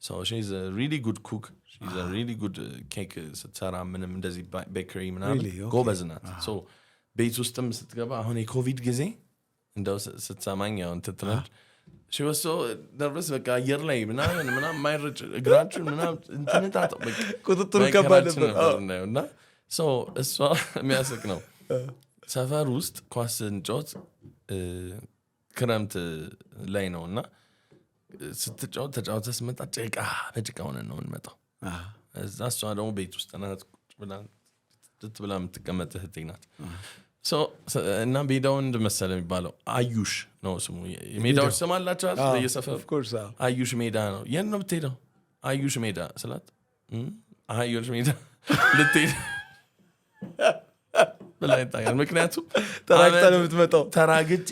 so she is a really good cook she's a really good cake ስትሰራ ምንም እንደዚህ ቤከሪ ምናምን ጎበዝ ናት so ቤት ውስጥም ስትገባ አሁን የኮቪድ ጊዜ እንደው ስትሰማኝ ያው እንትትነች she was so nervous በቃ አየር ላይ ምናምን ማይረጭ እግራችን ምናምን እንትንታጣ በቃ ቁጥጥሩ ከባድ ነበርና so እሷ የሚያስቅ ነው ሰፈር ውስጥ ኳስ እንጫወት ክረምት ላይ ነውና ስትጫወት ተጫውተህ ስትመጣ በጭቃ ሆነን ነው የምንመጣው እዛ እሷ ደግሞ ቤት ውስጥ ናት ብላ የምትቀመጥ እህቴ ናት so እና ሜዳው እንደመሰለ የሚባለው አዩሽ ነው ስሙ ሜዳዎች ስም አላቸው ለየሰፈሩ አዩሽ ሜዳ ነው የት ነው የምትሄደው አዩሽ ሜዳ ስላት አዩሽ ሜዳ ልትሄድ በላይ ታያል ምክንያቱም ተራግጠህ ነው የምትመጣው ተራግጬ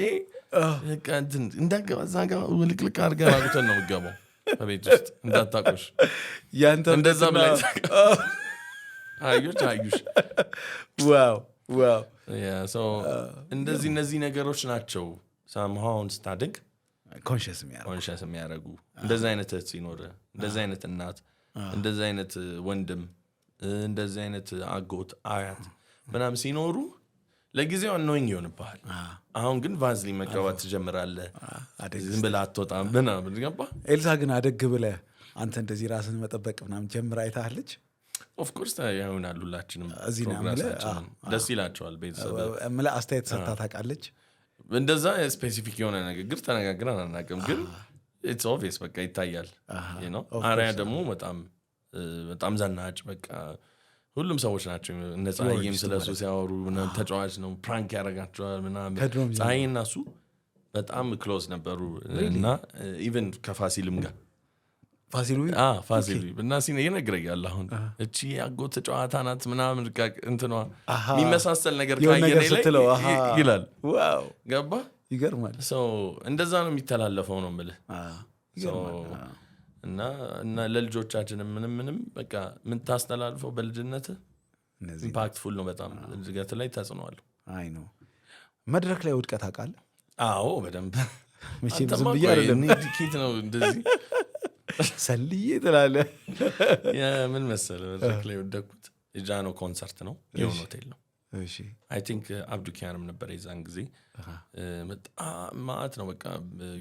እንደገባ እዛ ጋር ውልቅልቅ አድርገህ ራቁተን ነው የምትገባው በቤት ውስጥ እንዳታቆሽ ያንተ እንደዛ ብላይ አዩሽ ዋው እነዚህ ነገሮች ናቸው somehow ስታድግ ኮንሽስ የሚያደርጉ እንደዚህ አይነት እህት ሲኖር እንደዚህ አይነት እናት እንደዚህ አይነት ወንድም እንደዚህ አይነት አጎት አያት ምናምን ሲኖሩ ለጊዜው አንኖኝ ይሆንብሃል አሁን ግን ቫዝሊን መቀባት ትጀምራለህ ዝም ብለህ አትወጣም ምናምን ገባ ኤልሳ ግን አደግ ብለህ አንተ እንደዚህ ራስን መጠበቅ ምናምን ጀምራ አይታለች ኦፍ ኮርስ ያዩናል ሁላችንም ደስ ይላቸዋል ቤተሰብ አስተያየት ሰጥታ ታውቃለች እንደዛ ስፔሲፊክ የሆነ ንግግር ተነጋግረን አናውቅም ግን ኢትስ ኦብቪየስ በቃ ይታያል አሪያ ደግሞ በጣም ዘናጭ በቃ ሁሉም ሰዎች ናቸው ነፃይም ስለሱ ሲያወሩ ተጫዋች ነው ፕራንክ ያደርጋቸዋል ምናምን ፀሐይና እሱ በጣም ክሎዝ ነበሩ እና ኢቨን ከፋሲልም ጋር ፋሲል እና ይነግረኛል አሁን እቺ አጎት ጨዋታ ናት ምናምን እንትኗ የሚመሳሰል ነገር ካየኔ ላይ ይላል ዋው ገባ ይገርማል እንደዛ ነው የሚተላለፈው ነው የምልህ እና ለልጆቻችንም ምንም በቃ ምን ታስተላልፈው በልጅነት ኢምፓክትፉል ነው በጣም ልጅገት ላይ ተጽኗል አይ ነው መድረክ ላይ ውድቀት አውቃለህ አዎ በደንብ መቼም ዝም ብዬ አይደለም ዲኬት ነው እንደዚህ ሰልዬ ትላለህ ምን መሰለህ መድረክ ላይ ወደኩት የጃኖ ኮንሰርት ነው የሆነ ሆቴል ነው እሺ አይ ቲንክ አብዱኪያንም ነበር የዛን ጊዜ በጣም ማአት ነው በቃ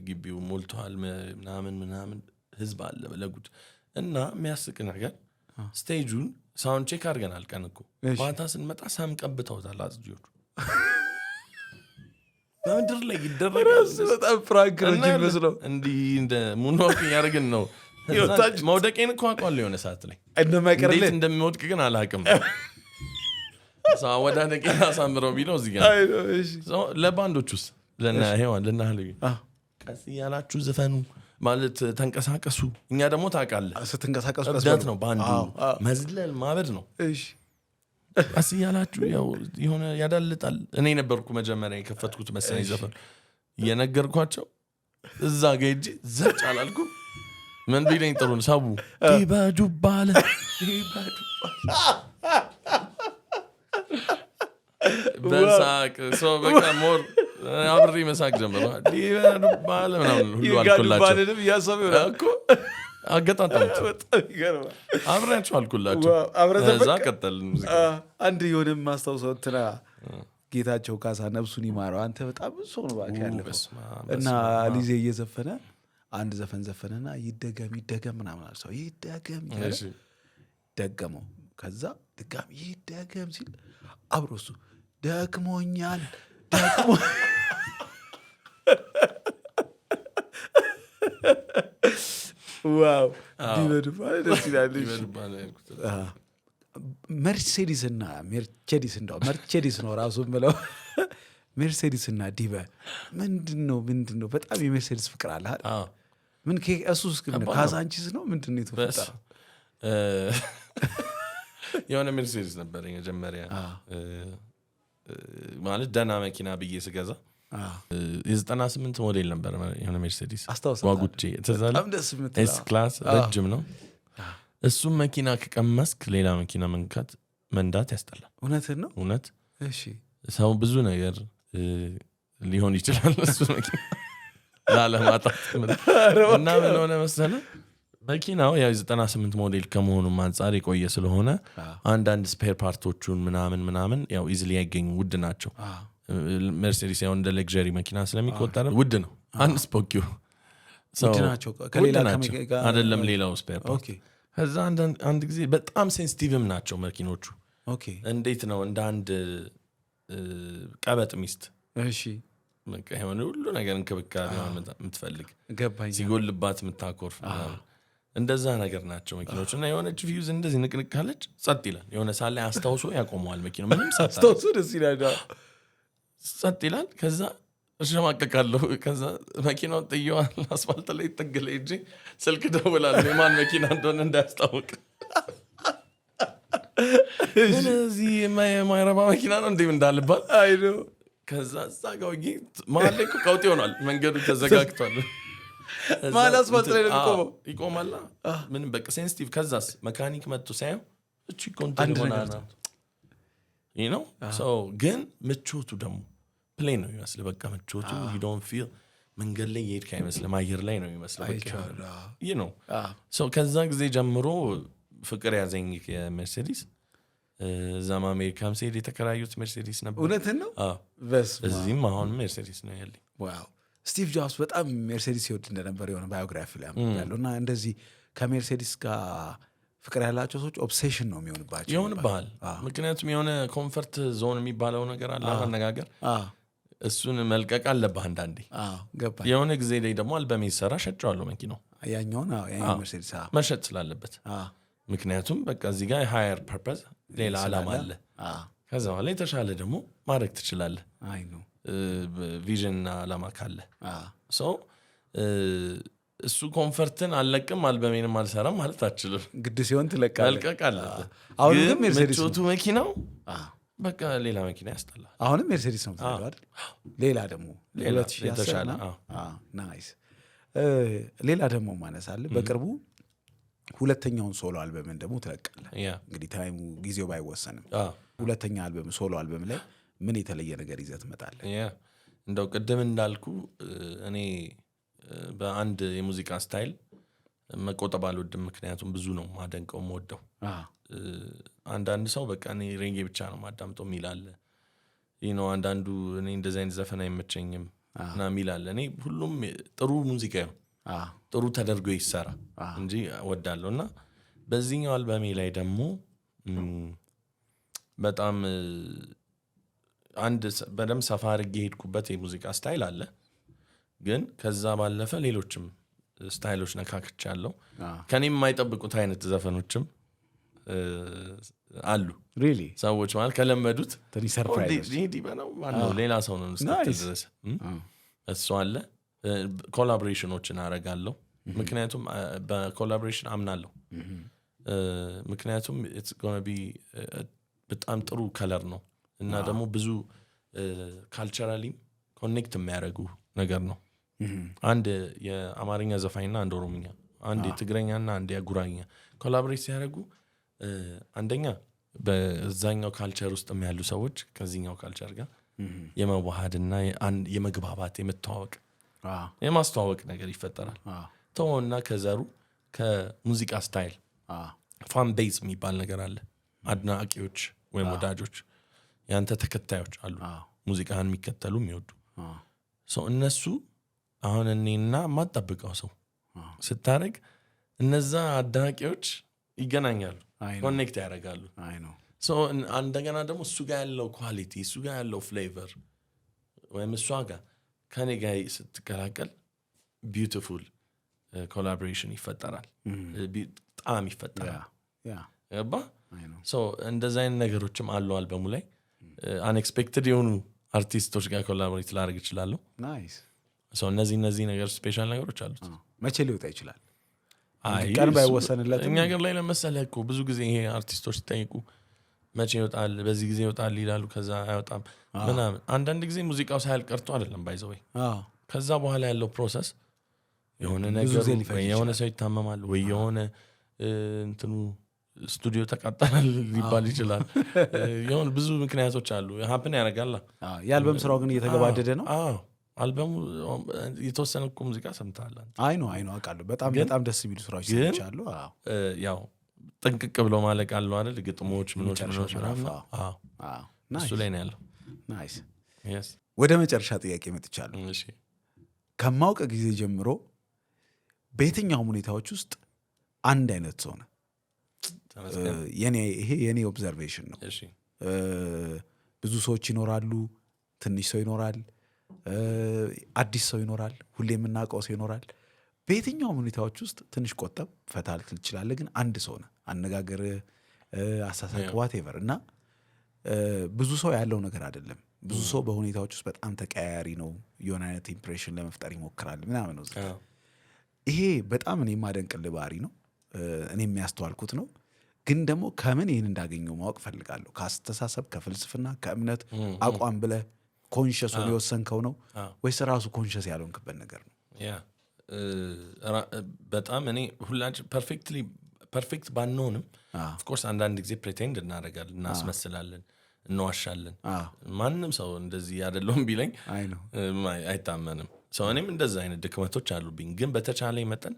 ግቢው ሞልቷል ምናምን ህዝብ አለ ለጉድ እና የሚያስቅ ነገር ስቴጁን ሳውንድ ቼክ አድርገናል ቀን እኮ ማታ ስንመጣ ሳም ቀብተውታል አጽጆቹ በምድር ላይ ይደረጋል በጣም ፍራንክ ነው የሚመስለው እንዲህ እንደ ሙንወክ ያደርግን ነው መውደቄን እኮ አውቃለሁ የሆነ ሰዓት ላይ እንዴት እንደሚወድቅ ግን አላውቅም ወዳደቄን አሳምረው ቢለው እዚህ ጋር ለባንዶች ውስጥ ለና ቀስ እያላችሁ ዝፈኑ ማለት ተንቀሳቀሱ እኛ ደግሞ ታውቃለህ ስትንቀሳቀሱ እብደት ነው ባንዱ መዝለል ማበድ ነው ቀስ እያላችሁ ያው የሆነ ያዳልጣል እኔ ነበርኩ መጀመሪያ የከፈትኩት መሰለኝ ዘፈን እየነገርኳቸው እዛ ጋር ሂጅ ዘጭ አላልኩም ምን ቢለኝ ጥሩ ነው ሳቡ ዲባጁባለ በሳቅ ሰው በቃ ሞር አብሬ መሳቅ ጀመረ ዲባጁባለ ምናምን ሁሉ አልኩላቸው እኮ አገጣጣምት አብሬያቸው አልኩላቸው እዛ ቀጠልን ሙዚቃ አንድ የሆነ ማስታውሰው እንትና ጌታቸው ካሳ ነፍሱን ይማረው አንተ በጣም ብዙ ሰው ነው ባክ ያለፈው እና ሊዜ እየዘፈነ አንድ ዘፈን ዘፈነና ይደገም ምናምን አለ ሰው ይደገም ደገመው ከዛ ድጋሚ ይደገም ሲል አብሮሱ ደክሞኛል ዋው ዲበዱባለ ደስ ይላል መርሴዲስ ነው ራሱ ብለው ሜርሴዲስ እና ዲበ ምንድነው በጣም የሜርሴዲስ ፍቅር አለ አይደል ምን እሱስ ግን ካዛንቺስ ነው ምንድነው የተፈጠረው የሆነ ሜርሴዲስ ነበር መጀመሪያ ማለት ደህና መኪና ብዬ ስገዛ የ98 ሞዴል ነበር የሆነ ሜርሴዲስ ዋጉቼ ተዛለ ኤስ ክላስ ረጅም ነው እሱም መኪና ከቀመስክ ሌላ መኪና መንዳት ያስጠላል እውነትን ነው እውነት ሰው ብዙ ነገር ሊሆን ይችላል እሱ መኪና ላለማጣት እና ምን ሆነ መሰለህ መኪናው ያው 98 ሞዴል ከመሆኑ አንፃር የቆየ ስለሆነ አንዳንድ ስፔር ፓርቶቹን ምናምን ያው ኢዚሊ ያገኙ ውድ ናቸው ሜርሴዲስ ያው እንደ ለግዠሪ መኪና ስለሚቆጠር ውድ ነው አንድ ስፖኪው ውድ ናቸው ከሌላ አይደለም ሌላው ስፔር ፓርት ከዛ አንድ ጊዜ በጣም ሴንሲቲቭም ናቸው መኪኖቹ እንዴት ነው እንደ አንድ ቀበጥ ሚስት እሺ በቃ የሆነ ሁሉ ነገር እንክብካቤ የምትፈልግ ሲጎልባት የምታኮርፍ እንደዛ ነገር ናቸው መኪኖች እና የሆነች ፊውዝ እንደዚህ ንቅንቅ ካለች ጸጥ ይላል የሆነ ሳለ አስታውሶ ያቆመዋል መኪናው ምንም አስታውሶ ደስ ይላል ጸጥ ይላል ከዛ እሸማቀቃለሁ ከዛ መኪናውን ጥየዋል አስፋልት ላይ ተገለ እጂ ስልክ ደውላለሁ የማን መኪና እንደሆነ እንዳያስታውቅ እዚህ የማይረባ መኪና ነው እንዴ እንዳልባል አይዶ ከዛ ዛጋው ማለት እኮ ቀውጥ ይሆናል መንገዱ ተዘጋግቷል ማን አስፋልት ላይ ነው ይቆማል ምን በቃ ሴንሲቲቭ ከዛስ መካኒክ መጥቶ ሳይው እቺ ኮንትሮል ሆናና so ግን ምቾቱ ደግሞ ፕሌን ነው ይመስል በቃ ምቾቱ you don't feel መንገድ ላይ የሄድክ አይመስልም አየር ላይ ነው ይመስል በቃ so ከዛ ጊዜ ጀምሮ ፍቅር ያዘኝ የሜርሴዲስ ዛማ አሜሪካም ሲሄድ የተከራዩት ሜርሴዲስ ነበር እውነትን ነው እዚህም አሁን ሜርሴዲስ ነው ያለኝ ዋው ስቲቭ ጆብስ በጣም ሜርሴዲስ ይወድ እንደነበር የሆነ ባዮግራፊ ላይ ያለውና እንደዚህ ከሜርሴዲስ ጋር ፍቅር ያላቸው ሰዎች ኦብሴሽን ነው የሚሆንባቸው ይሆንባል ምክንያቱም የሆነ ኮምፈርት ዞን የሚባለው ነገር አለ አነጋገር እሱን መልቀቅ አለብህ አንዳንዴ ገባኝ የሆነ ጊዜ ላይ ደግሞ አልበም ይሰራ ሸጫዋለሁ መኪናው ያኛው ሜርሴዲስ መሸጥ ስላለበት ምክንያቱም በቃ እዚህ ጋር ሃየር ፐርፐዝ ሌላ ዓላማ አለ ከዛ በኋላ የተሻለ ደግሞ ማድረግ ትችላለህ አይ ነው ቪዥንና ዓላማ ካለ እሱ ኮምፈርትን አልለቅም አልበሜንም አልሰራም ማለት አትችልም ግድ ሲሆን ትለቃለህ መልቀቅ አለበት አሁን ግን ሜርሴዲስ ምቾቱ መኪናው በቃ ሌላ መኪና ያስጠላል አሁንም ሜርሴዲስ ነው ታዲያ አይደል ሌላ ደግሞ የተሻለ ናይስ ሌላ ደግሞ ማነሳለ በቅርቡ ሁለተኛውን ሶሎ አልበምን ደግሞ ትለቃለህ እንግዲህ ታይሙ ጊዜው ባይወሰንም ሁለተኛ አልበም ሶሎ አልበም ላይ ምን የተለየ ነገር ይዘህ ትመጣለህ እንደው ቅድም እንዳልኩ እኔ በአንድ የሙዚቃ ስታይል መቆጠብ አልወድም ምክንያቱም ብዙ ነው ማደንቀው የምወደው አንዳንድ ሰው በቃ እኔ ሬጌ ብቻ ነው ማዳምጠው የሚላለ አንዳንዱ እኔ እንደዚህ አይነት ዘፈን አይመቸኝም እና የሚላለ እኔ ሁሉም ጥሩ ሙዚቃ ነው ጥሩ ተደርጎ ይሰራ እንጂ እወዳለሁ እና በዚህኛው አልበሜ ላይ ደግሞ በጣም አንድ በደምብ ሰፋ አድርጌ ሄድኩበት የሙዚቃ ስታይል አለ ግን ከዛ ባለፈ ሌሎችም ስታይሎች ነካክቻለሁ ከኔም የማይጠብቁት አይነት ዘፈኖችም አሉ really ሰዎች ማለት ከለመዱት ተኒ ሰርፕራይዝ ነው ማነው ሌላ ሰው ነው ድረስ እሱ አለ ኮላቦሬሽኖችን አረጋለሁ ምክንያቱም በኮላቦሬሽን አምናለሁ ምክንያቱም it's going to be በጣም ጥሩ ከለር ነው እና ደግሞ ብዙ ካልቸራሊ ኮኔክት የሚያደርጉ ነገር ነው አንድ የአማርኛ ዘፋኝና አንድ ኦሮምኛ አንድ የትግረኛና አንድ የጉራኛ ኮላቦሬት ሲያደርጉ አንደኛ በዛኛው ካልቸር ውስጥ የሚያሉ ሰዎች ከዚህኛው ካልቸር ጋር የመዋሃድና የመግባባት የመተዋወቅ የማስተዋወቅ ነገር ይፈጠራል ተወውና ከዘሩ ከሙዚቃ ስታይል ፋን ቤዝ የሚባል ነገር አለ አድናቂዎች ወይም ወዳጆች ያንተ ተከታዮች አሉ ሙዚቃን የሚከተሉ የሚወዱ ሰው እነሱ አሁን እኔና ማጣበቀው ሰው ስታረግ እነዛ አድናቂዎች ይገናኛሉ ኮኔክት ያደርጋሉ ሶ አንደገና ደግሞ እሱ ጋር ያለው ኳሊቲ እሱ ጋር ያለው ፍሌቨር ወይም እሷ ጋር ከኔ ጋር ስትቀላቀል ቢዩቲፉል ኮላቦሬሽን ይፈጠራል በጣም ይፈጠራል ያባ ሶ እንደዛ አይነት ነገሮችም አሉ አልበሙ ላይ አንኤክስፔክትድ የሆኑ አርቲስቶች ጋር ኮላቦሬት ላደርግ እችላለሁ ናይስ ሶ እነዚህ ነገር ስፔሻል ነገሮች አሉት መቼ ሊወጣ ይችላል ቀን ባይወሰንለት እኛ ሀገር ላይ ለመሰለህ እኮ ብዙ ጊዜ ይሄ አርቲስቶች ሲጠይቁ መቼ ይወጣል በዚህ ጊዜ ይወጣል ይላሉ ከዛ አይወጣም ምናምን አንዳንድ ጊዜ ሙዚቃው ሳያልቅ ቀርቶ አይደለም ባይዘው ከዛ በኋላ ያለው ፕሮሰስ የሆነ ነገር ወይ የሆነ ሰው ይታመማል ወይ የሆነ እንትኑ ስቱዲዮ ተቃጠላል ሊባል ይችላል የሆነ ብዙ ምክንያቶች አሉ ሀፕን ያደርጋል የአልበም ስራው ግን እየተገባደደ ነው አልበሙ የተወሰነ እኮ ሙዚቃ ሰምተሃል አይ ነው አውቃለሁ በጣም ደስ የሚሉ ስራዎች ሰምቻለሁ ያው ጥንቅቅ ብሎ ማለቅ አለው አይደል ግጥሞች ምኖች እሱ ላይ ነው ያለው ናይስ ወደ መጨረሻ ጥያቄ መጥቻለሁ እሺ ከማውቀ ጊዜ ጀምሮ በየትኛውም ሁኔታዎች ውስጥ አንድ አይነት ሰው ነው ይሄ የኔ ኦብዘርቬሽን ነው ብዙ ሰዎች ይኖራሉ ትንሽ ሰው ይኖራል አዲስ ሰው ይኖራል ሁሌ የምናውቀው ሰው ይኖራል በየትኛውም ሁኔታዎች ውስጥ ትንሽ ቆጠብ ፈታ ልትል ትችላለህ ግን አንድ ሰው ነው አነጋገር አሳሳቅ ዋቴቨር እና ብዙ ሰው ያለው ነገር አይደለም ብዙ ሰው በሁኔታዎች ውስጥ በጣም ተቀያያሪ ነው የሆነ አይነት ኢምፕሬሽን ለመፍጠር ይሞክራል ምናምን ነው ይሄ በጣም እኔ የማደንቅልህ ባህሪ ነው እኔ የሚያስተዋልኩት ነው ግን ደግሞ ከምን ይህን እንዳገኘው ማወቅ ፈልጋለሁ ከአስተሳሰብ ከፍልስፍና ከእምነት አቋም ብለህ ኮንሽስ ሆነ የወሰንከው ነው ወይስ ራሱ ኮንሽስ ያልሆንክበት ነገር ነው በጣም እኔ ሁላችን ፐርፌክት ባንሆንም ኦፍኮርስ አንዳንድ ጊዜ ፕሬቴንድ እናደርጋለን እናስመስላለን እንዋሻለን ማንም ሰው እንደዚህ አይደለም ቢለኝ አይታመንም ሰው እኔም እንደዛ አይነት ድክመቶች አሉብኝ ግን በተቻለኝ መጠን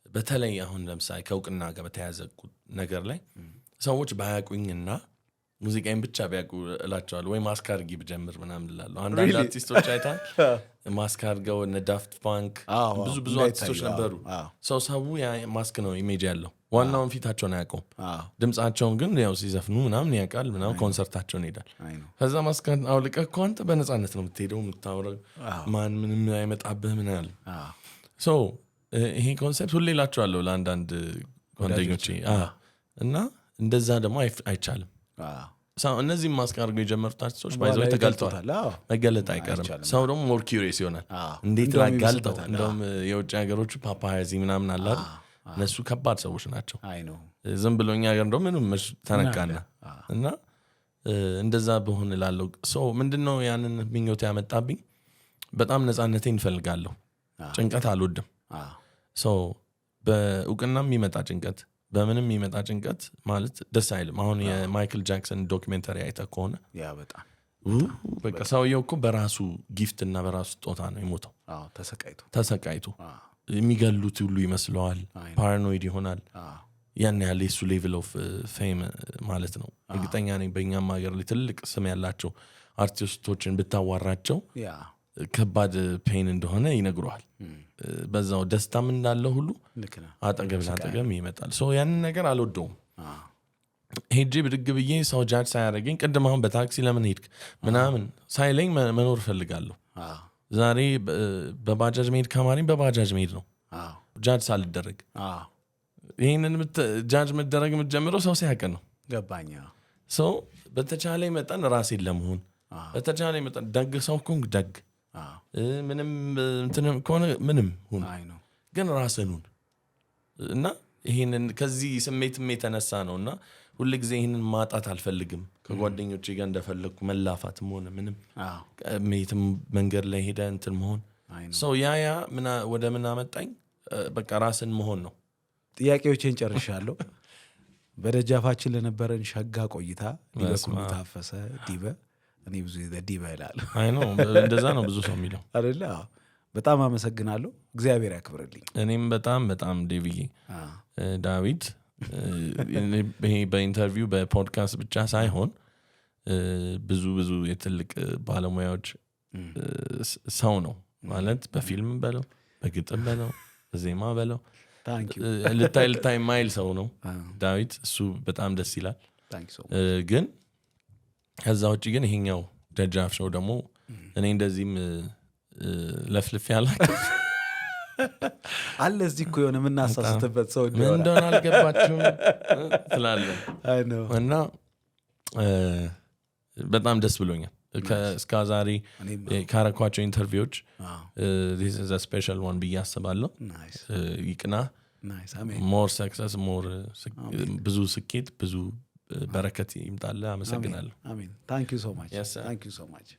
በተለይ አሁን ለምሳሌ ከእውቅና ጋር በተያያዘ ነገር ላይ ሰዎች ባያቁኝና ሙዚቃዬን ብቻ ቢያውቁ እላቸዋለሁ ወይ ማስክ አድርጊ ብጀምር ምናምን እላለሁ አንዳንድ አርቲስቶች አይተሃል ማስክ አድርገው እነ ዳፍት ፓንክ ብዙ አርቲስቶች ነበሩ ሰው ማስክ ነው ኢሜጅ ያለው ዋናውን ፊታቸውን አያውቀውም ድምፃቸውን ግን ያው ሲዘፍኑ ምናምን ያውቃል ምናምን ኮንሰርታቸውን ይሄዳል ከዛ ማስክ አውልቀህ እኮ አንተ በነፃነት ነው የምትሄደው የምታወራው ማን ምንም አይመጣብህ ምናል ይሄ ኮንሴፕት ሁሌ እላቸዋለሁ ለአንዳንድ ጓደኞቼ እና እንደዛ ደግሞ አይቻልም እነዚህም ማስክ አድርገው የጀመሩት አርቲስቶች ባይዘው ተጋልጠዋል መገለጥ አይቀርም ሰው ደግሞ ሞር ኪሪየስ ይሆናል እንዴት ላጋልጠው እንደውም የውጭ ሀገሮቹ ፓፓያዚ ምናምን አለ እነሱ ከባድ ሰዎች ናቸው ዝም ብሎ እኛ ሀገር እንደው ምንም ተነካና እና እንደዛ በሆን ላለው ሰው ምንድነው ያንን ምኞት ያመጣብኝ በጣም ነፃነቴን እፈልጋለሁ ጭንቀት አልወድም ሰው በእውቅናም የሚመጣ ጭንቀት በምንም የሚመጣ ጭንቀት ማለት ደስ አይልም አሁን የማይክል ጃክሰን ዶክሜንተሪ አይተህ ከሆነ በቃ ሰውየው እኮ በራሱ ጊፍት እና በራሱ ስጦታ ነው የሞተው ተሰቃይቶ የሚገሉት ሁሉ ይመስለዋል ፓራኖይድ ይሆናል ያን ያለ የሱ ሌቭል ኦፍ ፌም ማለት ነው እርግጠኛ ነኝ በእኛም ሀገር ላይ ትልቅ ስም ያላቸው አርቲስቶችን ብታዋራቸው ከባድ ፔን እንደሆነ ይነግረዋል በዛው ደስታም እንዳለ ሁሉ አጠገብ ላጠገብ ይመጣል ያንን ነገር አልወደውም ሄጄ ብድግ ብዬ ሰው ጃጅ ሳያደርገኝ ቅድም አሁን በታክሲ ለምን ሄድክ ምናምን ሳይለኝ መኖር እፈልጋለሁ ዛሬ በባጃጅ መሄድ ከማሪኝ በባጃጅ መሄድ ነው ጃጅ ሳልደረግ ይህንን ጃጅ መደረግ የምትጀምረው ሰው ሲያውቅ ነው ገባኛ በተቻለ መጠን ራሴን ለመሆን በተቻለ መጠን ደግ ሰው ኮንክ ደግ ምንም ከሆነ ምንም ሁን ግን ራስህን ሁን እና ይህንን ከዚህ ስሜትም የተነሳ ነው እና ሁል ጊዜ ይህንን ማጣት አልፈልግም ከጓደኞቼ ጋር እንደፈለግኩ መላፋትም ሆነ ምንም ሜትም መንገድ ላይ ሄደ እንትን መሆን ያ ወደ ምን አመጣኝ በቃ ራስን መሆን ነው ጥያቄዎችን ጨርሻለሁ በደጃፋችን ለነበረን ሸጋ ቆይታ ዲበኩሉ ታፈሰ ዲበ እኔ ብዙ ዲበ ይላል አይ ነው እንደዛ ነው ብዙ ሰው የሚለው አይደለ በጣም አመሰግናለሁ እግዚአብሔር ያክብርልኝ እኔም በጣም ዴቪዬ ዳዊት ይሄ በኢንተርቪው በፖድካስት ብቻ ሳይሆን ብዙ የትልቅ ባለሙያዎች ሰው ነው ማለት በፊልም በለው በግጥም በለው በዜማ በለው ልታይ ማይል ሰው ነው ዳዊት እሱ በጣም ደስ ይላል ግን ከዛ ውጭ ግን ይሄኛው ደጃፍ ሾው ደግሞ እኔ እንደዚህም ለፍልፍ ያላክ አለ እዚህ እኮ የሆነ የምናሳስትበት ሰው ምን እንደሆነ አልገባችሁም ትላለህ እና በጣም ደስ ብሎኛል እስከ ዛሬ ካረኳቸው ኢንተርቪዎች this is a special one ብዬ አስባለሁ ይቅና ሞር ሰክሰስ ሞር ብዙ ስኬት ብዙ በረከት ይምጣልህ። አመሰግናለሁ። አሜን። ታንክ ዩ ሶ ማች